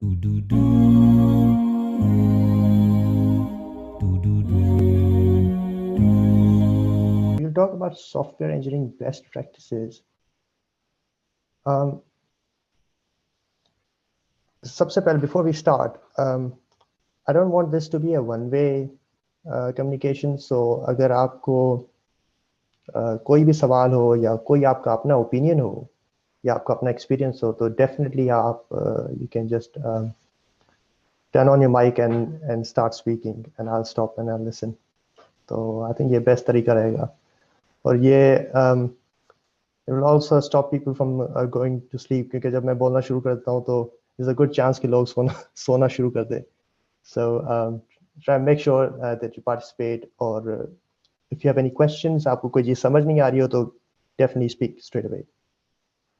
Do do do do do do. We'll talk about software engineering best practices. Um, सबसे पहले before we start, I don't want this to be a one-way communication. So अगर आपको कोई भी सवाल हो या कोई आपका अपना ओपिनियन हो या आपका अपना एक्सपीरियंस हो तो डेफिनेटली आप you can just turn on your mic and start speaking and I'll stop and I'll listen. तो I think ये बेस्ट तरीका रहेगा और ये it will also stop people from going to sleep क्योंकि जब मैं बोलना शुरू करता हूँ तो there's a good chance कि लोग सोना सोना शुरू कर दें. So try and make sure that you participate or if you have any questions आपको कोई चीज़ समझ नहीं आ रही हो तो definitely speak straight away.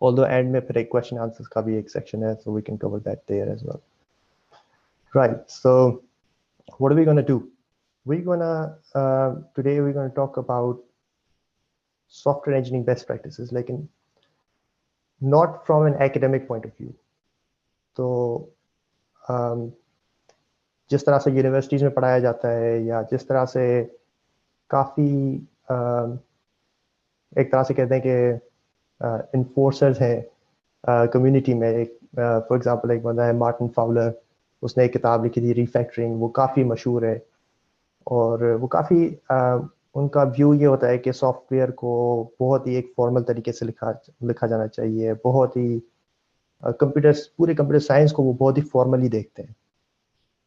Although end में फिर एक question answers का भी एक section है so we can cover that there as well. Right. So what are we gonna do? We're gonna today we're gonna talk about software engineering best practices, like in not from an academic point of view. तो जिस तरह से universities में पढ़ाया जाता है या जिस तरह से काफ़ी एक तरह से कहते हैं कि इन्फोर्सर्स हैं कम्युनिटी में. एक फॉर एग्जांपल एक बंदा है मार्टिन फाउलर, उसने एक किताब लिखी थी रीफैक्टरिंग, वो काफ़ी मशहूर है और वो काफ़ी उनका व्यू ये होता है कि सॉफ्टवेयर को बहुत ही एक फॉर्मल तरीके से लिखा लिखा जाना चाहिए, बहुत ही कंप्यूटर पूरे कंप्यूटर साइंस को वो बहुत ही फॉर्मली देखते हैं.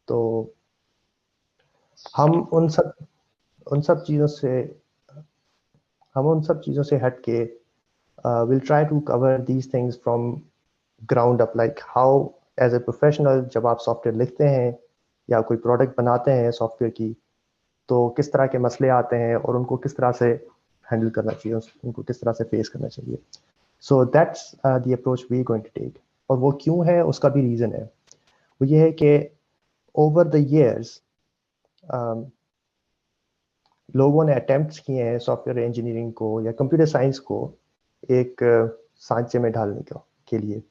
तो हम उन सब चीज़ों से हट के will try to cover these things from ground up, like how as a professional जब आप सॉफ्टवेयर लिखते हैं या कोई प्रोडक्ट बनाते हैं सॉफ्टवेयर की तो किस तरह के मसले आते हैं और उनको किस तरह से हैंडल करना चाहिए, उनको किस तरह से फेस करना चाहिए. So that's the approach we going to take. और वो क्यों है उसका भी रीज़न है. वो ये है कि ओवर द ईयर्स लोगों ने अटेम्प्ट्स किए हैं सॉफ्टवेयर इंजीनियरिंग को या कंप्यूटर साइंस को एक सांचे में ढालने के लिए.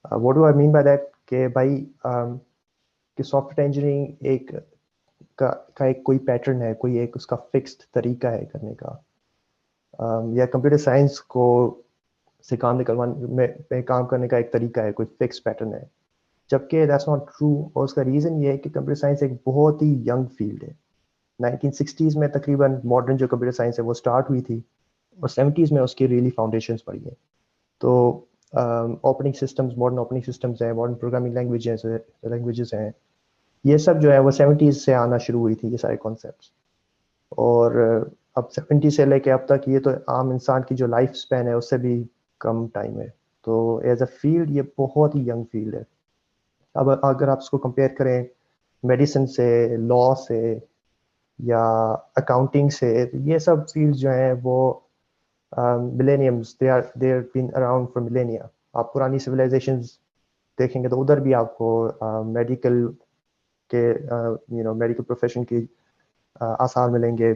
What do I mean by that कि भाई कि सॉफ्टवेयर इंजीनियरिंग का एक कोई पैटर्न है, कोई एक उसका फिक्स्ड तरीका है करने का. या कंप्यूटर साइंस को से काम निकलवाने में काम करने का एक तरीका है, कोई फिक्स पैटर्न है, जबकि दैट्स नॉट ट्रू. और उसका रीज़न ये है कि कंप्यूटर साइंस एक बहुत ही यंग फील्ड है. 1960s में तकरीबन मॉडर्न जो कंप्यूटर साइंस है वो स्टार्ट हुई थी और 70s में उसकी रियली फाउंडेशंस पड़ी हैं. तो operating systems, modern operating systems हैं, मॉडर्न प्रोग्रामिंग लैंग्वेजेस हैं, ये सब जो है वो 70s से आना शुरू हुई थी ये सारे कॉन्सेप्ट्स. और अब 70 से लेके अब तक ये तो आम इंसान की जो लाइफ स्पैन है उससे भी कम टाइम है. तो एज अ फील्ड ये बहुत ही यंग फील्ड है. अब अगर आप इसको कंपेयर करें मेडिसिन से, लॉ से या अकाउंटिंग से, तो ये सब फील्ड जो हैं वो millenniums, they are been around for millennia. आप पुरानी सिविलाइजेशंस देखेंगे तो उधर भी आपको मेडिकल के मेडिकल प्रोफेशन की आसार मिलेंगे,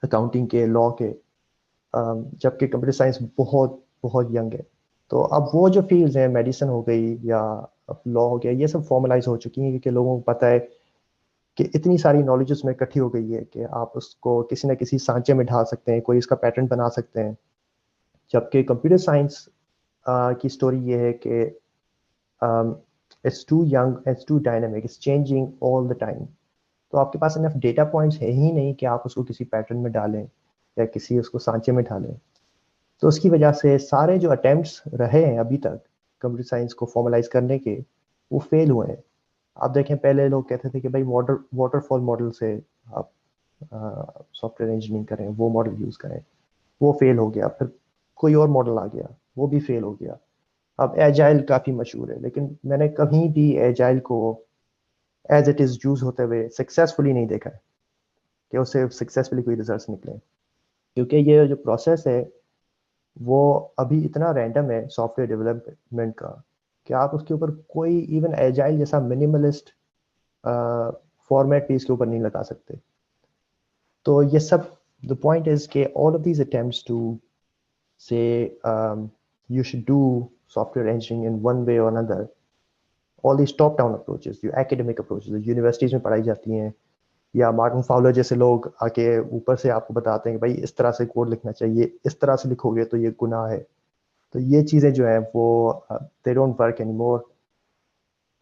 अकाउंटिंग के, लॉ के. जबकि कंप्यूटर साइंस बहुत बहुत यंग है. तो अब वो जो फील्ड्स हैं, मेडिसिन हो गई या लॉ हो गया, ये सब फॉर्मलाइज हो चुकी हैं क्योंकि लोगों को पता है कि इतनी सारी नॉलेज उसमें इकट्ठी हो गई है कि आप उसको किसी न किसी सांचे में ढाल सकते हैं, कोई इसका पैटर्न बना सकते हैं. जबकि कंप्यूटर साइंस की स्टोरी ये है कि it's too young, it's too dynamic, it's changing all the time. तो आपके पास इनफ डेटा पॉइंट्स है ही नहीं कि आप उसको किसी पैटर्न में डालें या किसी उसको सांचे में ढालें. तो उसकी वजह से सारे जो अटेम्प्ट्स रहे हैं अभी तक कंप्यूटर साइंस को फॉर्मलाइज करने के, वो फेल हुए हैं. आप देखें पहले लोग कहते थे कि भाई वाटरफॉल मॉडल से आप सॉफ्टवेयर इंजीनियरिंग करें, वो मॉडल यूज़ करें, वो फेल हो गया. फिर कोई और मॉडल आ गया, वो भी फेल हो गया. अब एजाइल काफ़ी मशहूर है लेकिन मैंने कहीं भी एजाइल को एज इट इज़ यूज़ होते हुए सक्सेसफुली नहीं देखा है कि उससे सक्सेसफुली कोई रिजल्ट निकले. क्योंकि ये जो प्रोसेस है वो अभी इतना रैंडम है सॉफ्टवेयर डेवलपमेंट का कि आप उसके ऊपर कोई इवन एजाइल जैसा मिनिमलिस्ट फॉर्मेट भी इसके ऊपर नहीं लगा सकते. तो ये सब द पॉइंट इज कि all of these attempts to say you should do software engineering in one way or another all these top down approaches, जो एकेडमिक अप्रोचेस यूनिवर्सिटीज़ में पढ़ाई जाती हैं, या मार्टिन फाउलर जैसे लोग आके ऊपर से आपको बताते हैं कि भाई इस तरह से कोड लिखना चाहिए, इस तरह से लिखोगे तो ये गुनाह है। तो ये चीज़ें जो है वो they don't work anymore,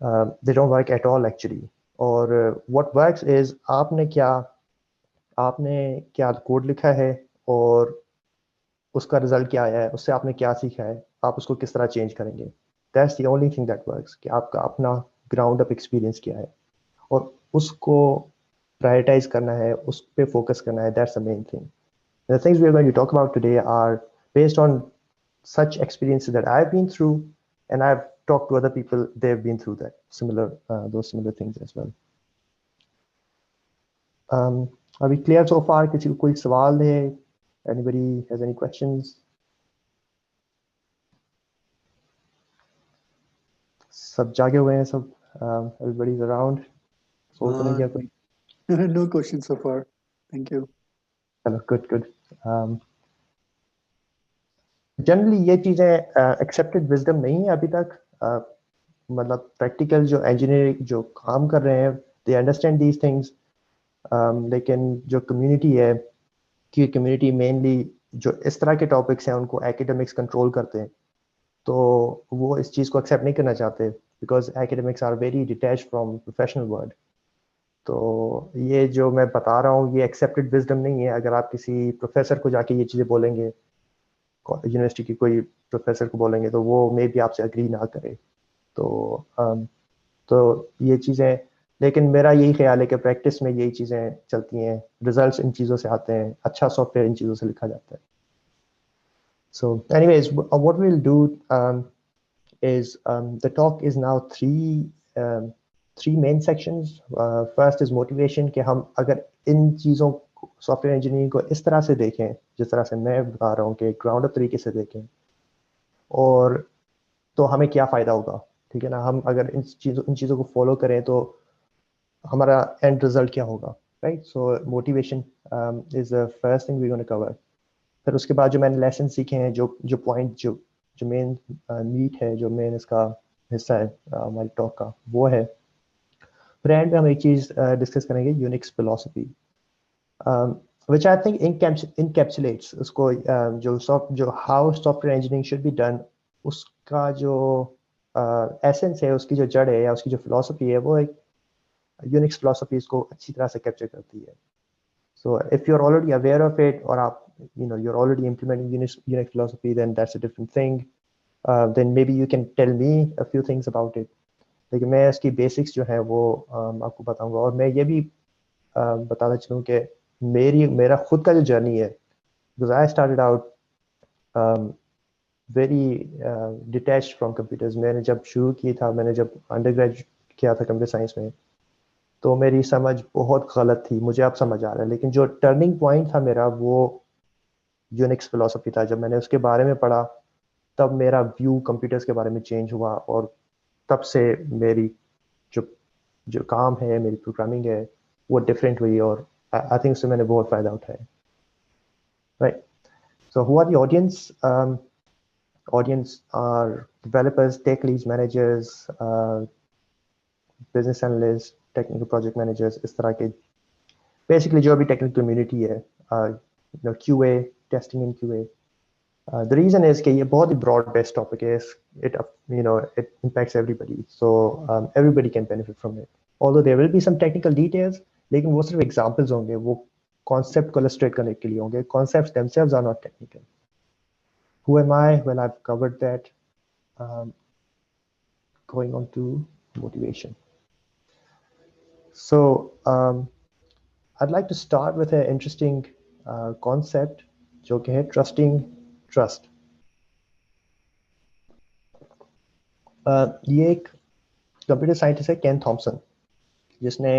they don't work at all actually. और व्हाट वर्क्स इज आपने क्या कोड लिखा है और उसका रिजल्ट क्या आया है, उससे आपने क्या सीखा है, आप उसको किस तरह चेंज करेंगे। That's the only thing that works, कि आपका अपना ग्राउंड अप एक्सपीरियंस क्या है और उसको प्रायोरिटाइज करना है, उस पे फोकस करना है। That's the main thing. The things we are going to talk about today are based on such experiences that I've been through, and I've talked to other people, they've been through those similar things as well. Are we clear so far? किसी को कोई सवाल है? Anybody has any questions? सब जागे हुए हैं सब, everybody's around. सो तो नहीं गया कोई? No questions so far. Thank you. चलो, good. जनरली ये चीज़ें एक्सेप्टेड विजडम नहीं है अभी तक। मतलब प्रैक्टिकल जो इंजीनियर जो काम कर रहे हैं, दे अंडरस्टैंड दीज थिंग्स, लेकिन जो कम्युनिटी है, कि कम्युनिटी मेनली जो इस तरह के टॉपिक्स हैं उनको एकेडमिक्स कंट्रोल करते हैं, तो वो इस चीज़ को एक्सेप्ट नहीं करना चाहते, because academics are very detach from professional world. तो ये जो मैं बता रहा हूँ ये एक्सेप्टेड विजडम नहीं है। अगर आप किसी प्रोफेसर को जाके ये चीज़ें बोलेंगे, यूनिवर्सिटी की कोई प्रोफेसर को बोलेंगे, तो वो मे बी आपसे अग्री ना करे। तो ये चीज़ें, लेकिन मेरा यही ख्याल है कि प्रैक्टिस में यही चीज़ें चलती हैं, रिजल्ट्स इन चीज़ों से आते हैं, अच्छा सॉफ्टवेयर इन चीज़ों से लिखा जाता है। So anyways, what we will do is the talk is now three main sections. First is motivation, कि हम अगर इन चीज़ों सॉफ्टवेयर इंजीनियरिंग को इस तरह से देखें, जिस तरह से मैं बता रहा हूँ, कि ग्राउंड अप तरीके से देखें, और तो हमें क्या फ़ायदा होगा। ठीक है ना, हम अगर इन चीज़ों को फॉलो करें तो हमारा एंड रिजल्ट क्या होगा, right. So motivation is the first thing we gonna cover. फिर उसके बाद जो मैंने लेसन सीखे हैं, जो पॉइंट जो मेन मीट है, जो मेन इसका हिस्सा है हमारी टॉक का, वो है। फिर एंड में हम एक चीज़ डिस्कस करेंगे, Unix philosophy, which I think encapsulates उसको, जो how software engineering should be done, उसका जो एसेंस है, उसकी जो जड़ है या उसकी जो फिलोसफी है, वो एक यूनिक्स फिलोसफी इसको अच्छी तरह से कैप्चर करती है। So if you're already aware of it, or you're already implementing Unix philosophy, then that's a different thing. Then maybe you can tell me a few things about it. लेकिन मैं इसकी basics जो है वो आपको बताऊंगा। और मैं ये भी बताना चाहूँ कि मेरा खुद का जो जर्नी है, because I started out very detached from computers. मैंने जब शुरू की था, मैंने जब अंडरग्रेजुएट किया था कंप्यूटर साइंस में, तो मेरी समझ बहुत गलत थी, मुझे अब समझ आ रहा है। लेकिन जो टर्निंग पॉइंट था मेरा, वो यूनिक्स फिलोसफी था। जब मैंने उसके बारे में पढ़ा, तब मेरा व्यू कंप्यूटर्स के बारे में चेंज हुआ, और तब से मेरी जो जो काम है, मेरी प्रोग्रामिंग है, वो डिफरेंट हुई, और आई थिंक उससे मैंने बहुत फ़ायदा उठाया। Right. So who are the audience? Audience are developers, tech leads, managers, business analyst, technical project managers, इस तरह के बेसिकली जो अभी टेक्निकल कम्युनिटी है, QA, testing in QA. The reason is कि ये बहुत ही broad based topic है. It impacts everybody, so everybody can benefit from it. Although there will be some technical details, लेकिन वो सिर्फ examples होंगे, वो concept को illustrate करने के लिए होंगे. Concepts themselves are not technical. Who am I? Well, I've covered that. Going on to motivation. So I'd like to start with an interesting concept, जो कि है trusting trust. ये एक कंप्यूटर साइंटिस्ट है, केन थॉमसन, जिसने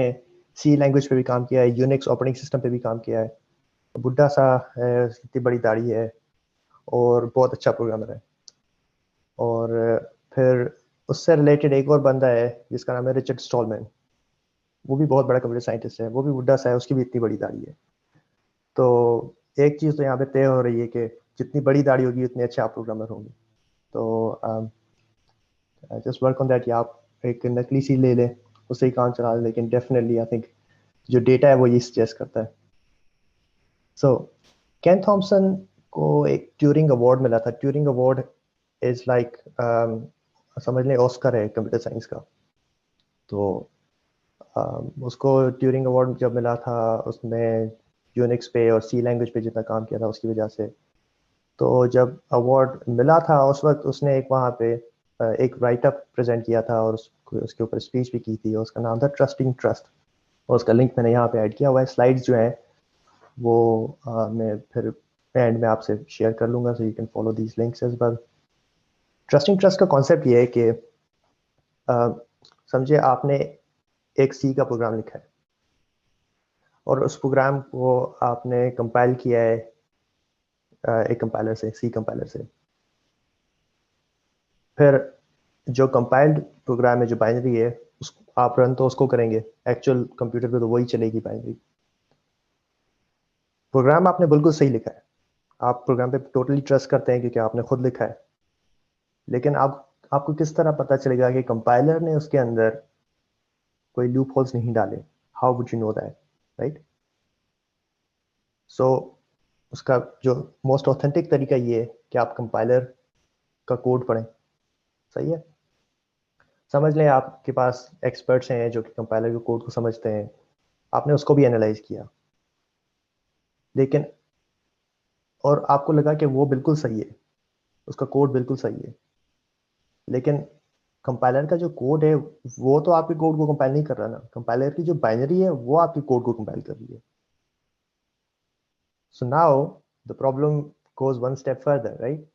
सी लैंग्वेज पे भी काम किया है, यूनिक्स ऑपरेटिंग सिस्टम पे भी काम किया है। बुढ़ा सा है, इतनी बड़ी दाढ़ी है, और बहुत अच्छा प्रोग्रामर है। और फिर उससे रिलेटेड एक और बंदा है जिसका नाम है रिचर्ड स्टॉलमैन, वो भी बहुत बड़ा कंप्यूटर साइंटिस्ट है, वो भी बुढ़ा सा है, उसकी भी इतनी बड़ी दाढ़ी है। तो एक चीज़ तो यहाँ पे तय हो रही है कि जितनी बड़ी दाढ़ी होगी उतने अच्छे आप प्रोग्रामर होंगे। तो जस्ट वर्क ऑन दैट, या आप एक नकली सी ले ले, उससे ही काम चला ले, लेकिन डेफिनेटली आई थिंक जो डेटा है वो ये सजेस्ट करता है. सो केन थॉमसन को एक ट्यूरिंग अवार्ड मिला था. ट्यूरिंग अवार्ड इज लाइक समझ लें ऑस्कर है कंप्यूटर साइंस का. तो उसको ट्यूरिंग अवार्ड जब मिला था, उसने यूनिक्स पे और सी लैंग्वेज पे जितना काम किया था उसकी वजह से. तो जब अवार्ड मिला था उस वक्त उसने एक वहाँ पे एक राइटअप प्रेजेंट किया था और उसके ऊपर स्पीच भी की थी. उसका नाम था ट्रस्टिंग ट्रस्ट, और उसका लिंक मैंने यहाँ पे ऐड किया हुआ है. स्लाइड्स जो हैं वो मैं फिर एंड में आपसे शेयर कर लूँगा, so you can follow these links as well. Trusting trust का कॉन्सेप्ट ये है कि समझिए आपने एक सी का प्रोग्राम लिखा है और उस प्रोग्राम को आपने कंपाइल किया है एक कंपाइलर से, सी कंपाइलर से. फिर जो कंपाइल्ड प्रोग्राम है, जो बाइनरी है, उसको आप रन तो उसको करेंगे, एक्चुअल कंप्यूटर पे तो वही चलेगी बाइनरी. प्रोग्राम आपने बिल्कुल सही लिखा है, आप प्रोग्राम पे टोटली ट्रस्ट करते हैं क्योंकि आपने खुद लिखा है. लेकिन आपको किस तरह पता चलेगा कि कंपाइलर ने उसके अंदर कोई लूप होल्स नहीं डाले? How would you know that, right? So उसका जो मोस्ट ऑथेंटिक तरीका ये है कि आप कंपाइलर का कोड पढ़ें. सही है. समझ लें आपके पास एक्सपर्ट्स हैं जो कि कंपाइलर के कोड को समझते हैं, आपने उसको भी एनालाइज किया, लेकिन और आपको लगा कि वो बिल्कुल सही है, उसका कोड बिल्कुल सही है, लेकिन कंपाइलर का जो कोड है वो तो आपके कोड को कंपाइल नहीं कर रहा ना. कंपाइलर की जो बाइनरी है वो आपके कोड को कंपाइल कर रही है. So now the problem goes one step further, right?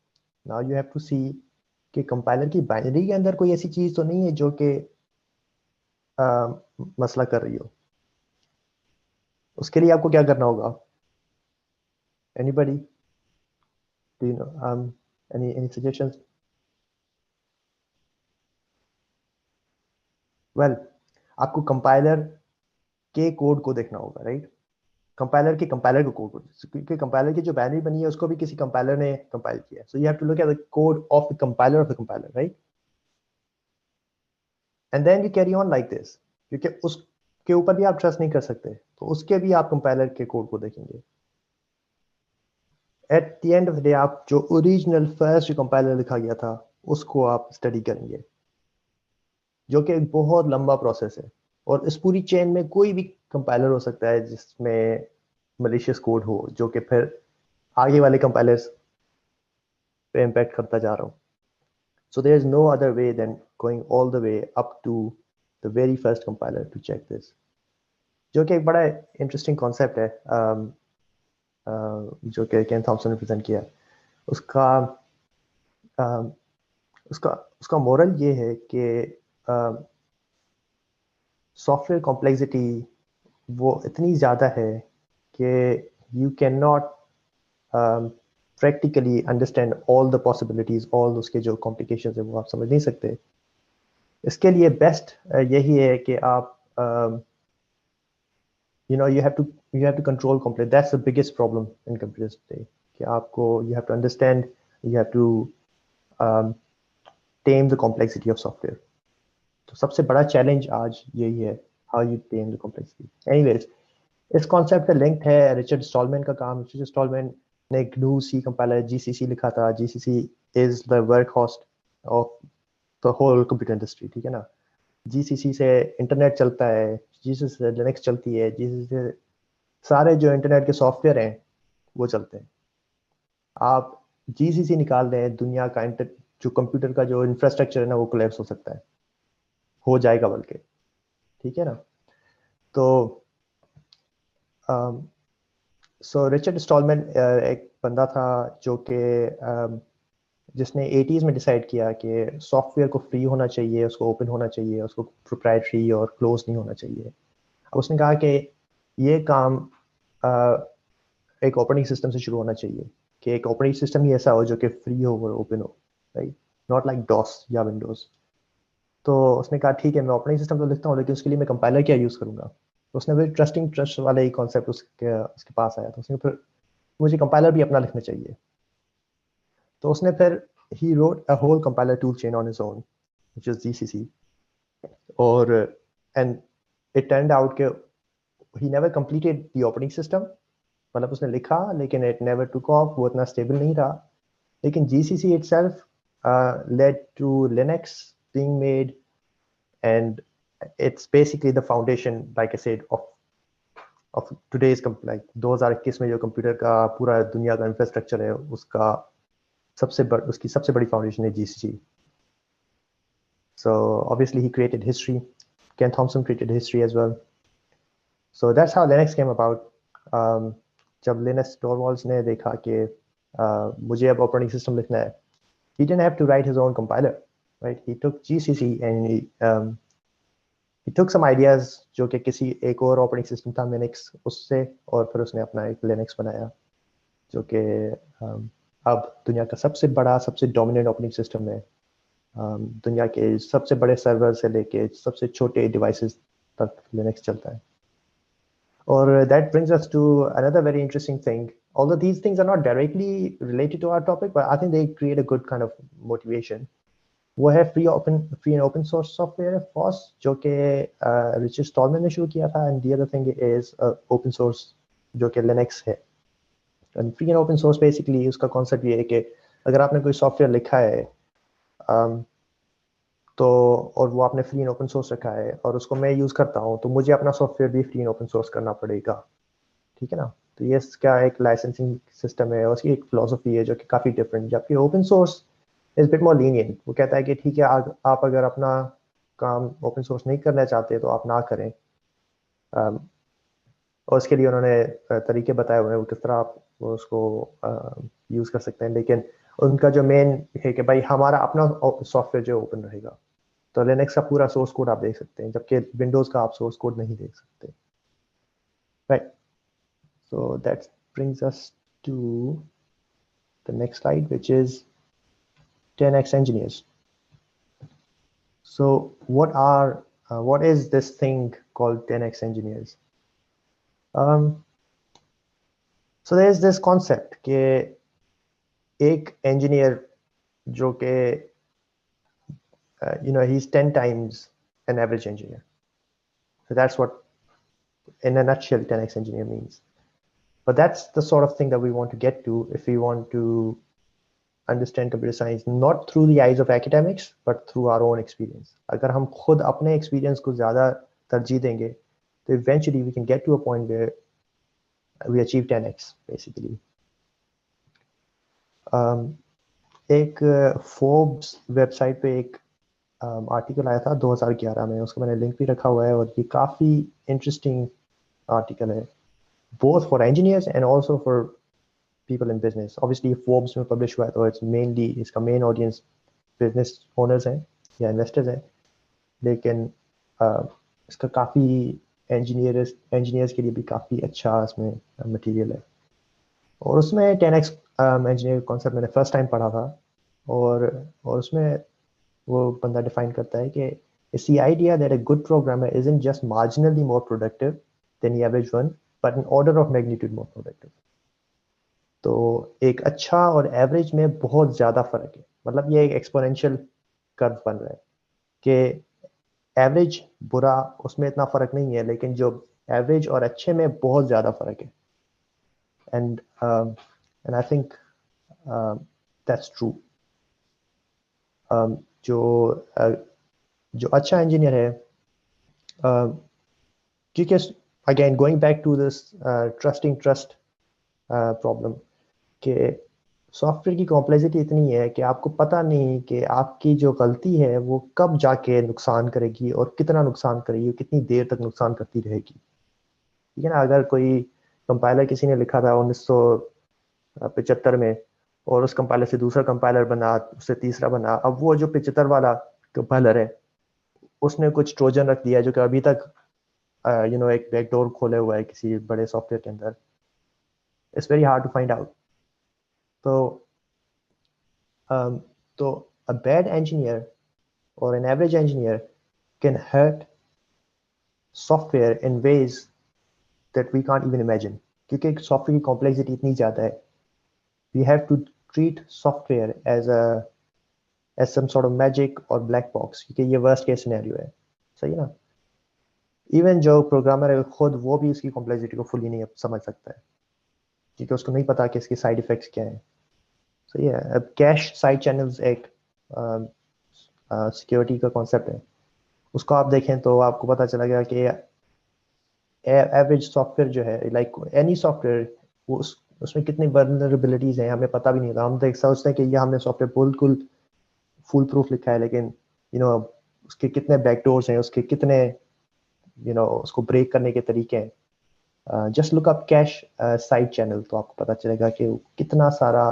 Now you have to see कि कंपाइलर की बाइनरी के अंदर कोई ऐसी चीज तो नहीं है जो कि मसला कर रही हो. उसके लिए आपको क्या करना होगा? Anybody, do you know any suggestions? Well आपको कंपाइलर के कोड को देखना होगा, राइट? कंपाइलर के कोड को, क्योंकि कंपाइलर की जो बाइनरी बनी है उसको भी किसी कंपाइलर ने कंपाइल किया है. So you have to look at the code of the compiler, right? And then you carry on like this, क्योंकि उसके ऊपर भी आप ट्रस्ट नहीं कर सकते, तो उसके भी आप कंपाइलर के कोड को देखेंगे. At the end of the day आप जो ओरिजिनल फर्स्ट कंपाइलर लिखा गया था उसको आप स्टडी करेंगे, जो कि एक बहुत लंबा प्रोसेस है. और इस पूरी चेन में कोई भी कंपाइलर हो सकता है जिसमें मलिशियस कोड हो, जो कि फिर आगे वाले कंपाइलर्स पे इम्पैक्ट करता जा रहा हूँ. So there is no other way than going all the way up to the very first compiler to check this. जो कि एक बड़ा इंटरेस्टिंग कॉन्सेप्ट है जो कि केन थॉमसन ने प्रेजेंट किया. उसका उसका उसका मोरल ये है कि सॉफ्टवेयर कॉम्प्लेक्सिटी वो इतनी ज़्यादा है कि you can not practically understand all the possibilities, all उसके जो कॉम्प्लिकेशन है वो आप समझ नहीं सकते. इसके लिए बेस्ट यही है कि आप you have to control complete. That's the biggest problem in computers today, कि आपको you have to understand, you have to um, tame the complexity of software. तो सबसे बड़ा चैलेंज आज यही है, how you tame the complexity. Anyways, इस concept पे लिंक है रिचर्ड स्टॉलमैन का काम. रिचर्ड स्टॉलमैन ने GNU C कंपाइलर GCC लिखा था. GCC is the workhorse of the whole computer industry, ठीक है ना? GCC से इंटरनेट चलता है, GCC से लिनक्स चलती है, GCC से सारे जो इंटरनेट के सॉफ्टवेयर हैं वो चलते हैं. आप GCC निकाल दें, दुनिया का जो कंप्यूटर का जो इंफ्रास्ट्रक्चर है ना वो कोलैप्स हो सकता है, हो जाएगा बल्कि, ठीक है ना? तो सो रिचर्ड स्टॉलमैन एक बंदा था जो कि जिसने 80s में डिसाइड किया कि सॉफ्टवेयर को फ्री होना चाहिए, उसको ओपन होना चाहिए, उसको प्रोप्राइटरी और क्लोज नहीं होना चाहिए. अब उसने कहा कि ये काम एक ऑपरेटिंग सिस्टम से शुरू होना चाहिए, कि एक ऑपरेटिंग सिस्टम ही ऐसा हो जो कि फ्री हो और ओपन हो, राइट? नॉट लाइक डॉस या विंडोज. तो उसने कहा ठीक है, मैं ऑपरेटिंग सिस्टम तो लिखता हूँ, लेकिन उसके लिए मैं कंपाइलर क्या यूज़ करूँगा? तो उसने फिर ट्रस्ट वाला ही कॉन्सेप्ट उसके पास आया. तो उसने फिर मुझे कंपाइलर भी अपना लिखना चाहिए. तो उसने फिर he wrote a whole compiler tool chain on his own, which is GCC. और and it turned out कि he never completed the operating system, मतलब उसने लिखा लेकिन it never took off, वो इतना stable नहीं रहा. लेकिन GCC itself led to Linux being made, and it's basically the foundation, like I said, of today's like 2021 में जो कंप्यूटर का पूरा दुनिया का इंफ्रास्ट्रक्चर है उसका उसकी सबसे बड़ी फाउंडेशन है GCC. So obviously he created history. Ken Thompson created history as well. So that's how Linux came about. जब Linus Torvalds ने देखा कि मुझे अब operating system लिखना है, he didn't have to write his own compiler, right? He took GCC and he took some ideas जो कि किसी एक और operating system था Minix उससे, और फिर उसने अपना एक Linux बनाया जो कि अब दुनिया का सबसे बड़ा सबसे dominant operating system है. दुनिया के सबसे बड़े सर्वर से लेके सबसे छोटे डिवाइसेस तक लिनक्स चलता है. और that brings us to another very interesting thing. Although these things are not directly related to our topic, but I think they create a good kind of motivation. वो है free and open source software FOSS जो कि Richard Stallman ने शुरू किया था, and the other thing is open source जो कि लिनक्स है. And free and open source basically उसका concept ये है कि अगर आपने कोई सॉफ्टवेयर लिखा है तो और वो आपने फ्री एंड ओपन सोर्स रखा है और उसको मैं यूज़ करता हूँ, तो मुझे अपना सॉफ्टवेयर भी फ्री एंड ओपन सोर्स करना पड़ेगा. ठीक है ना? तो ये इसका एक लाइसेंसिंग सिस्टम है और उसकी एक फिलोसफी है जो कि काफ़ी डिफरेंट, जबकि open source is bit more lenient. वो कहता है कि ठीक है आप अगर अपना काम ओपन सोर्स नहीं करना चाहते तो आप ना करें. और उसके लिए उन्होंने तरीके बताए हुए हैं वो किस तरह आप उसको यूज़ कर सकते हैं. लेकिन उनका जो मेन है कि भाई हमारा अपना सॉफ्टवेयर जो ओपन रहेगा. तो लिनक्स का पूरा सोर्स कोड आप देख सकते हैं, जबकि विंडोज़ का आप सोर्स कोड नहीं देख सकते. Right. So that brings us to the next slide which is 10x engineers. So what is this thing called 10x engineers? So there is this concept कि एक engineer जो कि he's 10 times an average engineer. So that's what in a nutshell 10x engineer means. But that's the sort of thing that we want to get to if we want to understand computer science not through the eyes of academics but through our own experience. अगर हम खुद अपने experience को ज़्यादा तरजीह देंगे तो eventually we can get to a point where we achieve 10x basically. एक Forbes वेबसाइट पे एक आर्टिकल आया था 2011 में, उसका मैंने लिंक भी रखा हुआ है और ये काफ़ी इंटरेस्टिंग आर्टिकल है, both for engineers and also for people in business. Obviously Forbes में publish हुआ है तो it's mainly इसका main audience business owners हैं या investors हैं, लेकिन इसका काफ़ी engineers के लिए भी काफ़ी अच्छा इसमें material है. और उसमें 10x engineer concept मैंने first time पढ़ा था और उसमें वो बंदा define करता है कि it's the idea that a good programmer isn't just marginally more productive than the average one but an order of magnitude more productive. तो एक अच्छा और एवरेज में बहुत ज़्यादा फ़र्क है. मतलब ये एक एक्सपोनेंशियल कर्व बन रहा है कि एवरेज बुरा उसमें इतना फ़र्क नहीं है, लेकिन जो एवरेज और अच्छे में बहुत ज़्यादा फ़र्क है. And I think that's true. जो अच्छा इंजीनियर है, क्योंकि again going back to this trust problem कि सॉफ्टवेयर की कॉम्प्लेक्सिटी इतनी है कि आपको पता नहीं कि आपकी जो गलती है वो कब जाके नुकसान करेगी और कितना नुकसान करेगी, कितनी देर तक नुकसान करती रहेगी. ठीक है ना? अगर कोई कंपाइलर किसी ने लिखा था 1975 में और उस कंपाइलर से दूसरा कंपाइलर बना, उससे तीसरा बना, अब वो जो 75 वाला कंपाइलर है उसने कुछ ट्रोजन रख दिया जो कि अभी तक एक बैकडोर खोले हुआ है किसी बड़े सॉफ्टवेयर के अंदर. It's very hard to find out. So a bad engineer or an average engineer can hurt software in ways that we can't even imagine. क्योंकि सॉफ्टवेयर की कॉम्प्लेक्सिटी इतनी ज़्यादा है. We have to treat software as some sort of magic or black box, क्योंकि ये worst case scenario है. सही है ना। इवन जो प्रोग्रामर है खुद वो भी उसकी कॉम्प्लेक्सिटी को फुली नहीं समझ सकता है, क्योंकि उसको नहीं पता कि इसके साइड इफेक्ट्स क्या हैं। सही है। अब कैश साइड चैनल्स एक सिक्योरिटी का कॉन्सेप्ट है, उसको आप देखें तो आपको पता चला गया कि एवरेज सॉफ्टवेयर जो है, लाइक एनी सॉफ्टवेयर, वो उसमें कितनी वल्नरेबिलिटीज हैं हमें पता भी नहीं था। हम देख सोचते हैं कि ये हमने सॉफ्टवेयर बिल्कुल फुल प्रूफ लिखा है, लेकिन उसके कितने बैकडोर्स हैं, उसके कितने उसको ब्रेक करने के तरीके हैं। Just look up cash side channel तो आपको पता चलेगा कि कितना सारा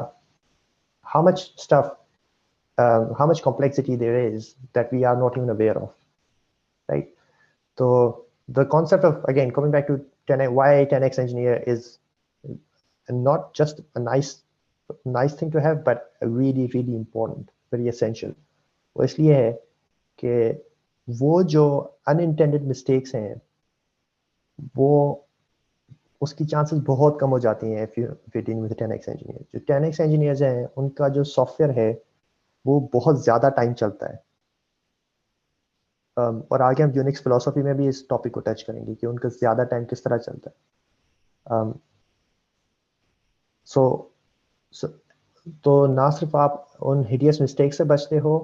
how much stuff, how much complexity there is that we are not even aware of, right? So the concept of, again, coming back to 10, why 10x engineer is not just a nice thing to have, but a really really important, very essential. वो इसलिए है कि वो जो unintended mistakes हैं वो उसकी chances बहुत कम हो जाती हैं if you're dealing with a 10x engineer. जो 10x engineers हैं उनका जो सॉफ्टवेयर है वो बहुत ज़्यादा टाइम चलता है। और आगे हम यूनिक्स फिलोसफी में भी इस टॉपिक को टच करेंगे कि उनका ज़्यादा टाइम किस तरह चलता है। तो ना सिर्फ आप उन हिडियस मिस्टेक से बचते हो,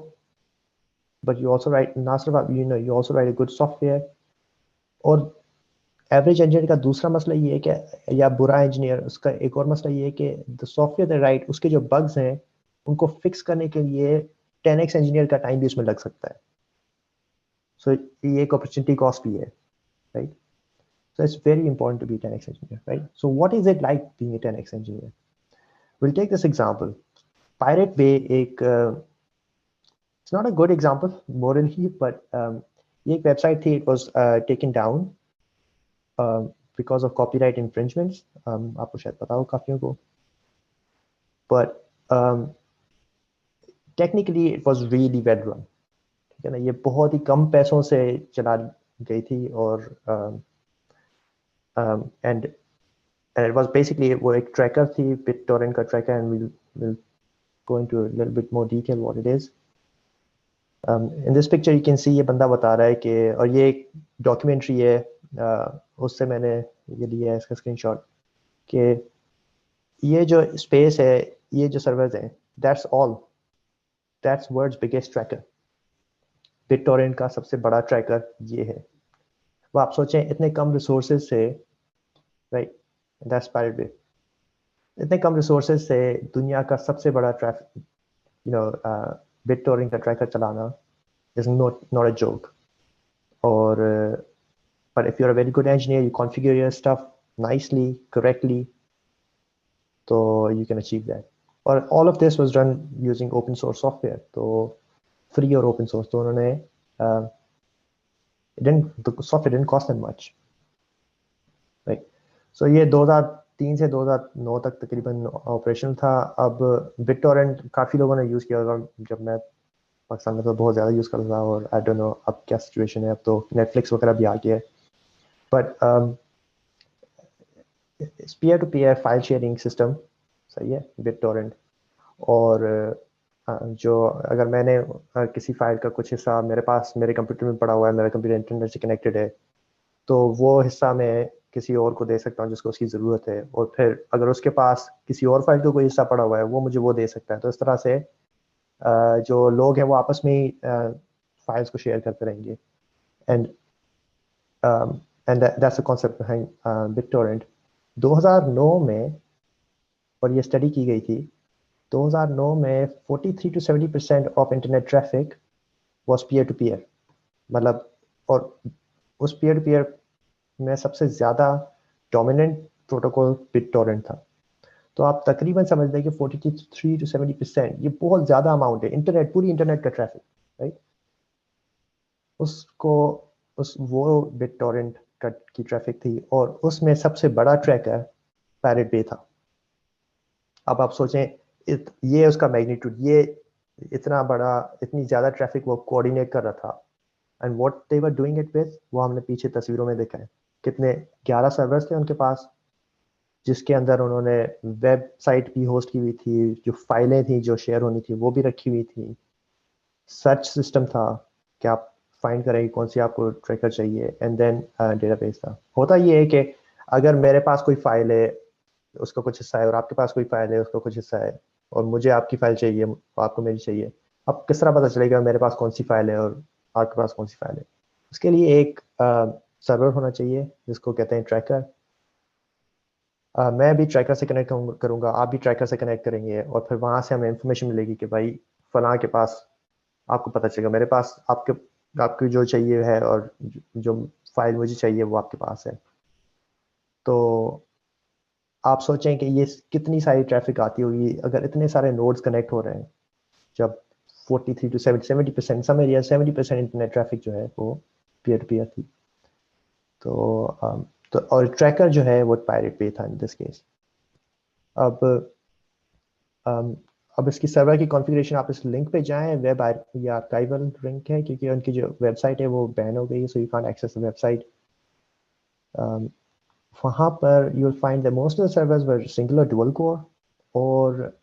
बट यू ऑल्सो राइट, ना सिर्फ आप you also right a good software. और एवरेज इंजीनियर का दूसरा मसला ये है कि, या बुरा इंजीनियर, उसका एक और मसला ये है कि द सॉफ्टवेयर दे राइट, उसके जो बग्स हैं उनको फिक्स करने के लिए 10x इंजीनियर का टाइम भी उसमें लग सकता है। सो ये एक अपॉर्चुनिटी कॉस्ट भी है, right? So it's very important to be a 10x engineer, right? So what is it like being a 10x engineer? We'll take this example. Pirate Bay, it's not a good example morally, but ये एक website थी, it was taken down because of copyright infringements. आपको शायद पता हो काफियों को, but technically it was really well run. ठीक है ना, ये बहुत ही कम पैसों से चला गई थी, और and it was basically वो एक tracker थी, BitTorrent का tracker, and we'll go into a little bit more detail what it is. In this picture you can see ये बंदा बता रहा है कि, और ये एक डॉक्यूमेंट्री है, उससे मैंने ये लिया है इसका स्क्रीनशॉट, कि ये जो स्पेस है, ये जो सर्वर्स हैं, that's world's biggest tracker. BitTorrent का सबसे बड़ा ट्रैकर ये है। वो आप सोचें इतने कम रिसोर्सेज से, राइट, दैट्स Pirate Bay, इतने कम रिसोर्सेज से दुनिया का सबसे बड़ा ट्रैफिक, BitTorrent का ट्रैकर चलाना is not a joke. Or but if you're a very good engineer, you configure your stuff nicely, correctly, so you can achieve that. Or all of this was done using open source software. So free or open source, तो उन्होंने the software didn't cost them much, right? So ये 2003 से 2009 तक तकरीबन operation था। अब BitTorrent काफ़ी लोगों ने यूज़ किया होगा, जब मैं पाकिस्तान में तो बहुत ज़्यादा यूज़ करता था, और आई डोंट नो अब क्या सिचुएशन है, अब तो नेटफ्लिक्स वगैरह भी आ गया है। But peer to peer file sharing system, सही है BitTorrent। और जो अगर मैंने किसी फाइल का कुछ हिस्सा मेरे पास मेरे कंप्यूटर में पड़ा हुआ है, मेरा कंप्यूटर इंटरनेट से कनेक्टेड है, तो वो हिस्सा मैं किसी और को दे सकता हूँ जिसको उसकी ज़रूरत है, और फिर अगर उसके पास किसी और फाइल का कोई हिस्सा पड़ा हुआ है वो मुझे वो दे सकता है। तो इस तरह से जो लोग हैं वो आपस में ही फाइल्स को शेयर करते रहेंगे, and that's the concept behind BitTorrent। 2009 में, और ये स्टडी की गई थी, 2009 में 43 to 70% of internet traffic was peer to peer. मतलब, और उस पीयर टू पीयर में सबसे ज़्यादा डोमिनेंट प्रोटोकॉल BitTorrent था। तो आप तकरीबन समझ लें कि 43 to 70%, ये बहुत ज़्यादा अमाउंट है। इंटरनेट, पूरी इंटरनेट का ट्रैफिक, राइट, उसको वो BitTorrent की ट्रैफिक थी, और उसमें सबसे बड़ा ट्रैकर Pirate Bay था। अब आप सोचें ये उसका मैग्नीट्यूड, ये इतना बड़ा, इतनी ज़्यादा ट्रैफिक वो कोऑर्डिनेट कर रहा था, and what they were doing it with, वो हमने पीछे तस्वीरों में देखा है। कितने 11 सर्वर्स थे उनके पास, जिसके अंदर उन्होंने वेबसाइट भी होस्ट की हुई थी, जो फाइलें थी जो शेयर होनी थी वो भी रखी हुई थी। सर्च सिस्टम था कि आप फाइंड करें कि कौन सी आपको ट्रैकर चाहिए, एंड देन डेटाबेस था। होता ये है कि अगर मेरे पास कोई फाइल है, उसका कुछ हिस्सा है, और आपके पास कोई फाइल है, उसका कुछ हिस्सा है, और मुझे आपकी फाइल चाहिए, आपको मेरी चाहिए, अब किस तरह पता चलेगा मेरे पास कौन सी फाइल है और आपके पास कौन सी फाइल है? उसके लिए एक सर्वर होना चाहिए जिसको कहते हैं ट्रैकर। मैं भी ट्रैकर से कनेक्ट करूंगा, आप भी ट्रैकर से कनेक्ट करेंगे, और फिर वहां से हमें इंफॉर्मेशन मिलेगी कि भाई फलां के पास, आपको पता चलेगा मेरे पास आपके आपकी जो चाहिए है, और जो फाइल मुझे चाहिए वो आपके पास है। तो आप सोचें कि ये कितनी सारी ट्रैफिक आती होगी अगर इतने सारे नोड्स कनेक्ट हो रहे हैं। जब 43 to 70% some area 70% internet traffic जो है वो पीयर टू पीयर थी। तो और ट्रैकर जो है वो पायरेट पे था इन दिस केस। अब um, अब इसकी सर्वर की कॉन्फ़िगरेशन, आप इस लिंक पे जाएं, वेब या आर्काइवल लिंक है, क्योंकि उनकी जो वेबसाइट है वो बैन हो गई है, so you can't access the website. वहाँ पर you will find the most of the servers were single और डुअल कोर, और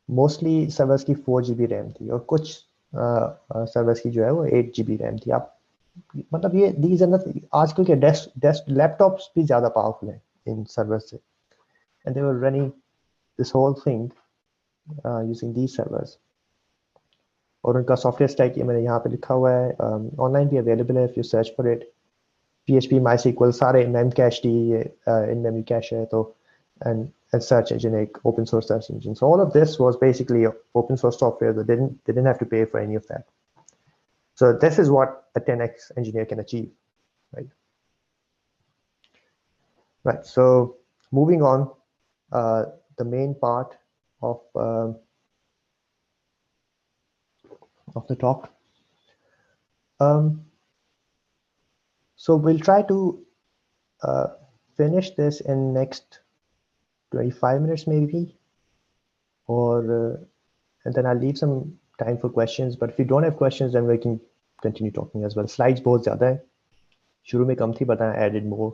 मोस्टली सर्वर्स की 4 GB रैम थी, और कुछ सर्वर्स की जो है वो 8 GB रैम थी। आप मतलब ये दीज आर नॉट, आजकल के डेस्क लैपटॉप्स भी ज़्यादा पावरफुल हैं इन सर्वर से, and they were running this whole thing using these servers. और उनका सॉफ्टवेयर स्टैक ये मैंने यहाँ पे लिखा हुआ है, ऑनलाइन भी अवेलेबल है if you search for it. PHP MySQL सारे memcached ये in memory cache है, तो and search engine एक open source search engine. So all of this was basically open source software that they didn't have to pay for any of that. So this is what a 10x engineer can achieve, right? Right. So moving on, the main part of the talk. So we'll try to finish this in next 25 minutes maybe, or and then I'll leave some time for questions. But if you don't have questions, then we can continue talking as well. Slides बहुत ज़्यादा है, शुरू में कम थी, but I added more,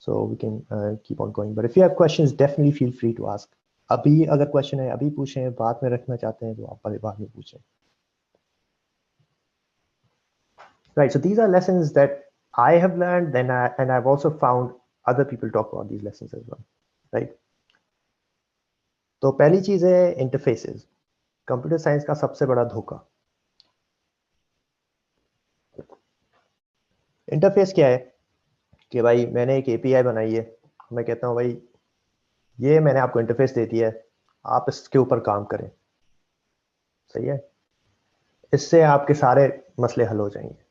so we can keep on going. But if you have questions, definitely feel free to ask. अभी अगर question है अभी पूछें, बाद में रखना चाहते हैं तो आप बाद में पूछें. Right. So these are lessons that I have learned, and I've also found other people talk about these lessons as well. Right. तो पहली चीज है इंटरफेसेस, कंप्यूटर साइंस का सबसे बड़ा धोखा। इंटरफेस क्या है कि भाई मैंने एक एपीआई बनाई है, मैं कहता हूँ भाई ये मैंने आपको इंटरफेस दे दिया है, आप इसके ऊपर काम करें। सही है, इससे आपके सारे मसले हल हो जाएंगे।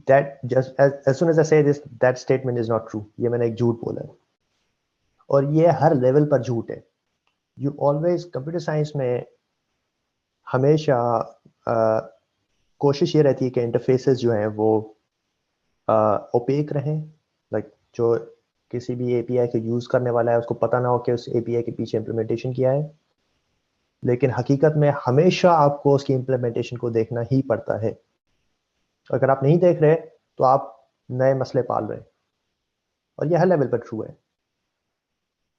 That just as soon as I say this, that statement is not true. ये मैंने एक झूठ बोला है, और ये हर लेवल पर झूठ है। यू ऑलवेज, कंप्यूटर साइंस में हमेशा कोशिश ये रहती है कि इंटरफेसेस जो हैं वो ओपेक रहें, लाइक जो किसी भी एपीआई को यूज़ करने वाला है उसको पता ना हो कि उस एपीआई के पीछे इम्प्लीमेंटेशन किया है, लेकिन हकीकत में हमेशा आपको उसकी इम्प्लीमेंटेशन को देखना ही पड़ता है। अगर आप नहीं देख रहे तो आप नए मसले पाल रहे हैं, और यह हर लेवल पर ट्रू है।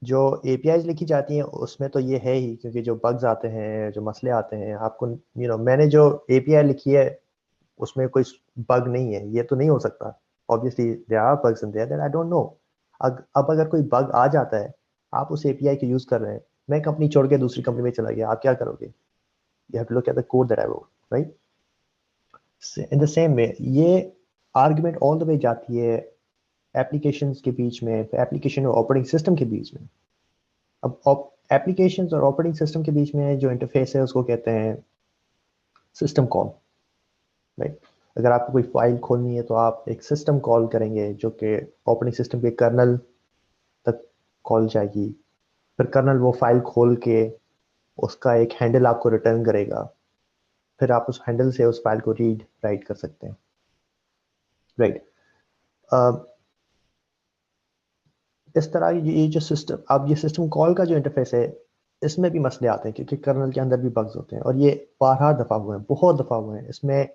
जो एपीआईज लिखी जाती हैं उसमें तो ये है ही, क्योंकि जो बग्स आते हैं, जो मसले आते हैं, आपको मैंने जो एपीआई लिखी है उसमें कोई बग नहीं है, ये तो नहीं हो सकता। Obviously there are bugs in there that I don't know. अब अगर कोई बग आ जाता है, आप उस एपीआई को यूज कर रहे हैं, मैं कंपनी छोड़ के दूसरी कंपनी में चला गया, आप क्या करोगे? You have to look at the code that I wrote, right? In the same way ये आर्गुमेंट ऑल द वे जाती है एप्लीकेशंस के बीच में, एप्लीकेशन और ऑपरेटिंग सिस्टम के बीच में। अब एप्लीकेशंस और ऑपरेटिंग सिस्टम के बीच में जो इंटरफेस है उसको कहते हैं सिस्टम कॉल, राइट? अगर आपको कोई फाइल खोलनी है तो आप एक सिस्टम कॉल करेंगे जो कि ऑपरेटिंग सिस्टम के कर्नल तक कॉल जाएगी, फिर कर्नल वो फाइल खोल के उसका एक हैंडल आपको रिटर्न करेगा, फिर आप उस हैंडल से उस फाइल को रीड राइट कर सकते हैं, राइट? इस तरह ये जो सिस्टम, अब ये सिस्टम कॉल का जो इंटरफेस है इसमें भी मसले आते हैं, क्योंकि कर्नल के अंदर भी बग्स होते हैं, और ये बारहा दफ़ा हुए हैं, बहुत दफ़ा हुए हैं। इसमें